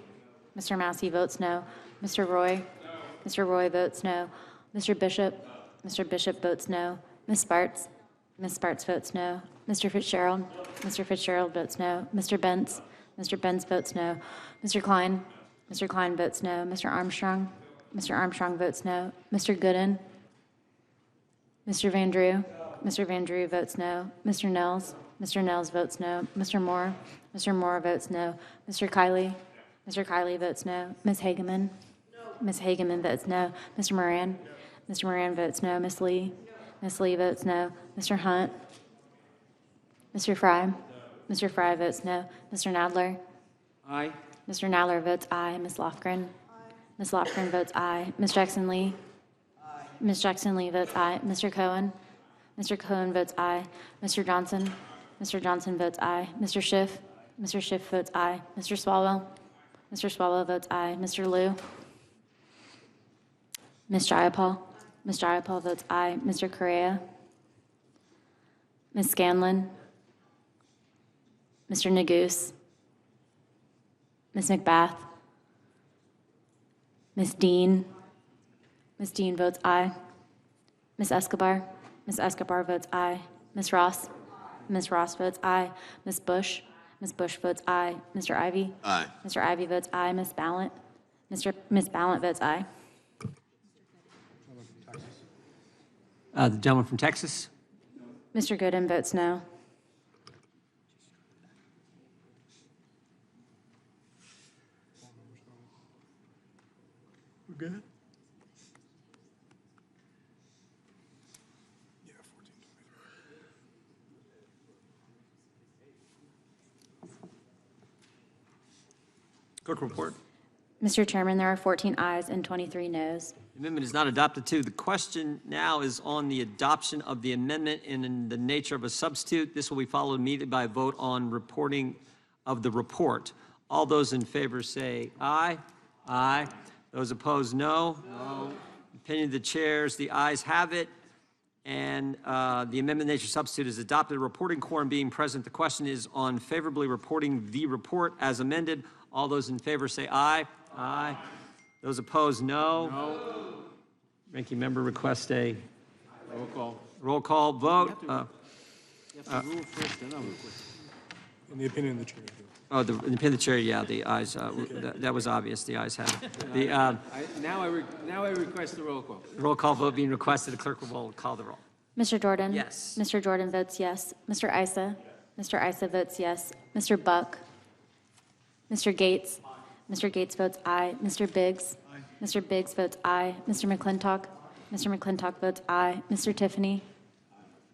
Mr. Massey votes no. Mr. Roy. Mr. Roy votes no. Mr. Bishop. Mr. Bishop votes no. Ms. Sparts. Ms. Sparts votes no. Mr. Fitzgerald. Mr. Fitzgerald votes no. Mr. Bentz. Mr. Bentz votes no. Mr. Klein. Mr. Klein votes no. Mr. Armstrong. Mr. Armstrong votes no. Mr. Gooden. Mr. Van Drew. Mr. Van Drew votes no. Mr. Nels. Mr. Nels votes no. Mr. Moore. Mr. Moore votes no. Mr. Kiley. Mr. Kiley votes no. Ms. Hageman. Ms. Hageman votes no. Mr. Moran. Mr. Moran votes no. Ms. Lee. Ms. Lee votes no. Mr. Hunt. Mr. Fry. Mr. Fry votes no. Mr. Nadler. Aye. Mr. Nadler votes aye. Ms. Lofgren. Ms. Lofgren votes aye. Ms. Jackson Lee. Ms. Jackson Lee votes aye. Mr. Cohen. Mr. Cohen votes aye. Mr. Johnson. Mr. Johnson votes aye. Mr. Schiff. Mr. Schiff votes aye. Mr. Swalwell. Mr. Swalwell votes aye. Mr. Liu. Ms. Jayapal. Ms. Jayapal votes aye. Mr. Correa. Ms. Scanlon. Mr. Neguse. Ms. McBath. Ms. Dean. Ms. Dean votes aye. Ms. Escobar. Ms. Escobar votes aye. Ms. Ross. Ms. Ross votes aye. Ms. Bush. Ms. Bush votes aye. Mr. Ivy. Aye. Mr. Ivy votes aye. Ms. Ballant. Ms. Ballant votes aye. The gentleman from Texas. Mr. Gooden votes no. We're good? Clerk report. Mr. Chairman, there are 14 ayes and 23 noes. The amendment is not adopted too. The question now is on the adoption of the amendment in the nature of a substitute. This will be followed immediately by a vote on reporting of the report. All those in favor say aye. Aye. Those opposed, no. No. Opinion of the chairs, the ayes have it. And the amendment nature substitute is adopted. Reporting quorum being present. The question is on favorably reporting the report as amended. All those in favor say aye. Aye. Those opposed, no. No. Ranking member requests a Roll call. roll call vote. You have to rule first, then I'll request. In the opinion of the chair. Oh, in the opinion of the chair, yeah, the ayes, that was obvious, the ayes have it. The Now I request the roll call. roll call vote being requested, the clerk will call the roll. Mr. Jordan? Yes. Mr. Jordan votes yes. Mr. Issa? Mr. Issa votes yes. Mr. Buck? Mr. Gates? Mr. Gates votes aye. Mr. Biggs? Mr. Biggs votes aye. Mr. McClintock? Mr. McClintock votes aye. Mr. Tiffany?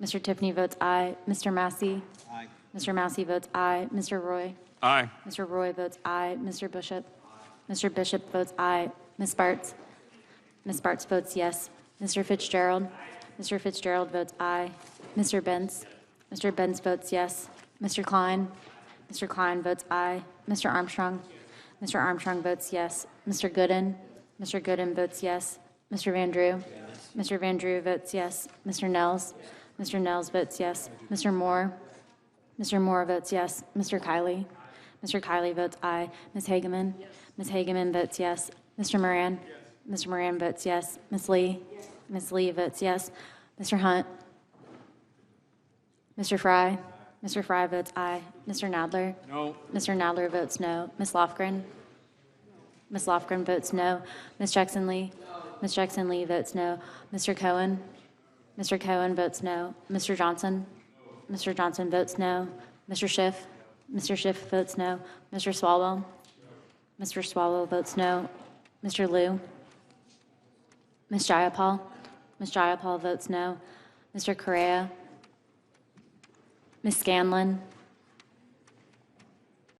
Mr. Tiffany votes aye. Mr. Massey? Aye. Mr. Massey votes aye. Mr. Roy? Aye. Mr. Roy votes aye. Mr. Bishop? Mr. Bishop votes aye. Ms. Bartz? Ms. Bartz votes yes. Mr. Fitzgerald? Mr. Fitzgerald votes aye. Mr. Benz? Mr. Benz votes yes. Mr. Klein? Mr. Klein votes aye. Mr. Armstrong? Mr. Armstrong votes yes. Mr. Gooden? Mr. Gooden votes yes. Mr. Van Drew? Mr. Van Drew votes yes. Mr. Nels? Mr. Nels votes yes. Mr. Moore? Mr. Moore votes yes. Mr. Kiley? Mr. Kiley votes aye. Ms. Hageman? Ms. Hageman votes yes. Mr. Moran? Mr. Moran votes yes. Ms. Lee? Ms. Lee votes yes. Mr. Hunt? Mr. Fry? Mr. Fry votes aye. Mr. Nadler? No. Mr. Nadler votes no. Ms. Lofgren? Ms. Lofgren votes no. Ms. Jackson Lee? Ms. Jackson Lee votes no. Mr. Cohen? Mr. Cohen votes no. Mr. Johnson? Mr. Johnson votes no. Mr. Schiff? Mr. Schiff votes no. Mr. Swalwell? Mr. Swalwell votes no. Mr. Liu? Ms. Jayapal? Ms. Jayapal votes no. Mr. Correa? Ms. Scanlon?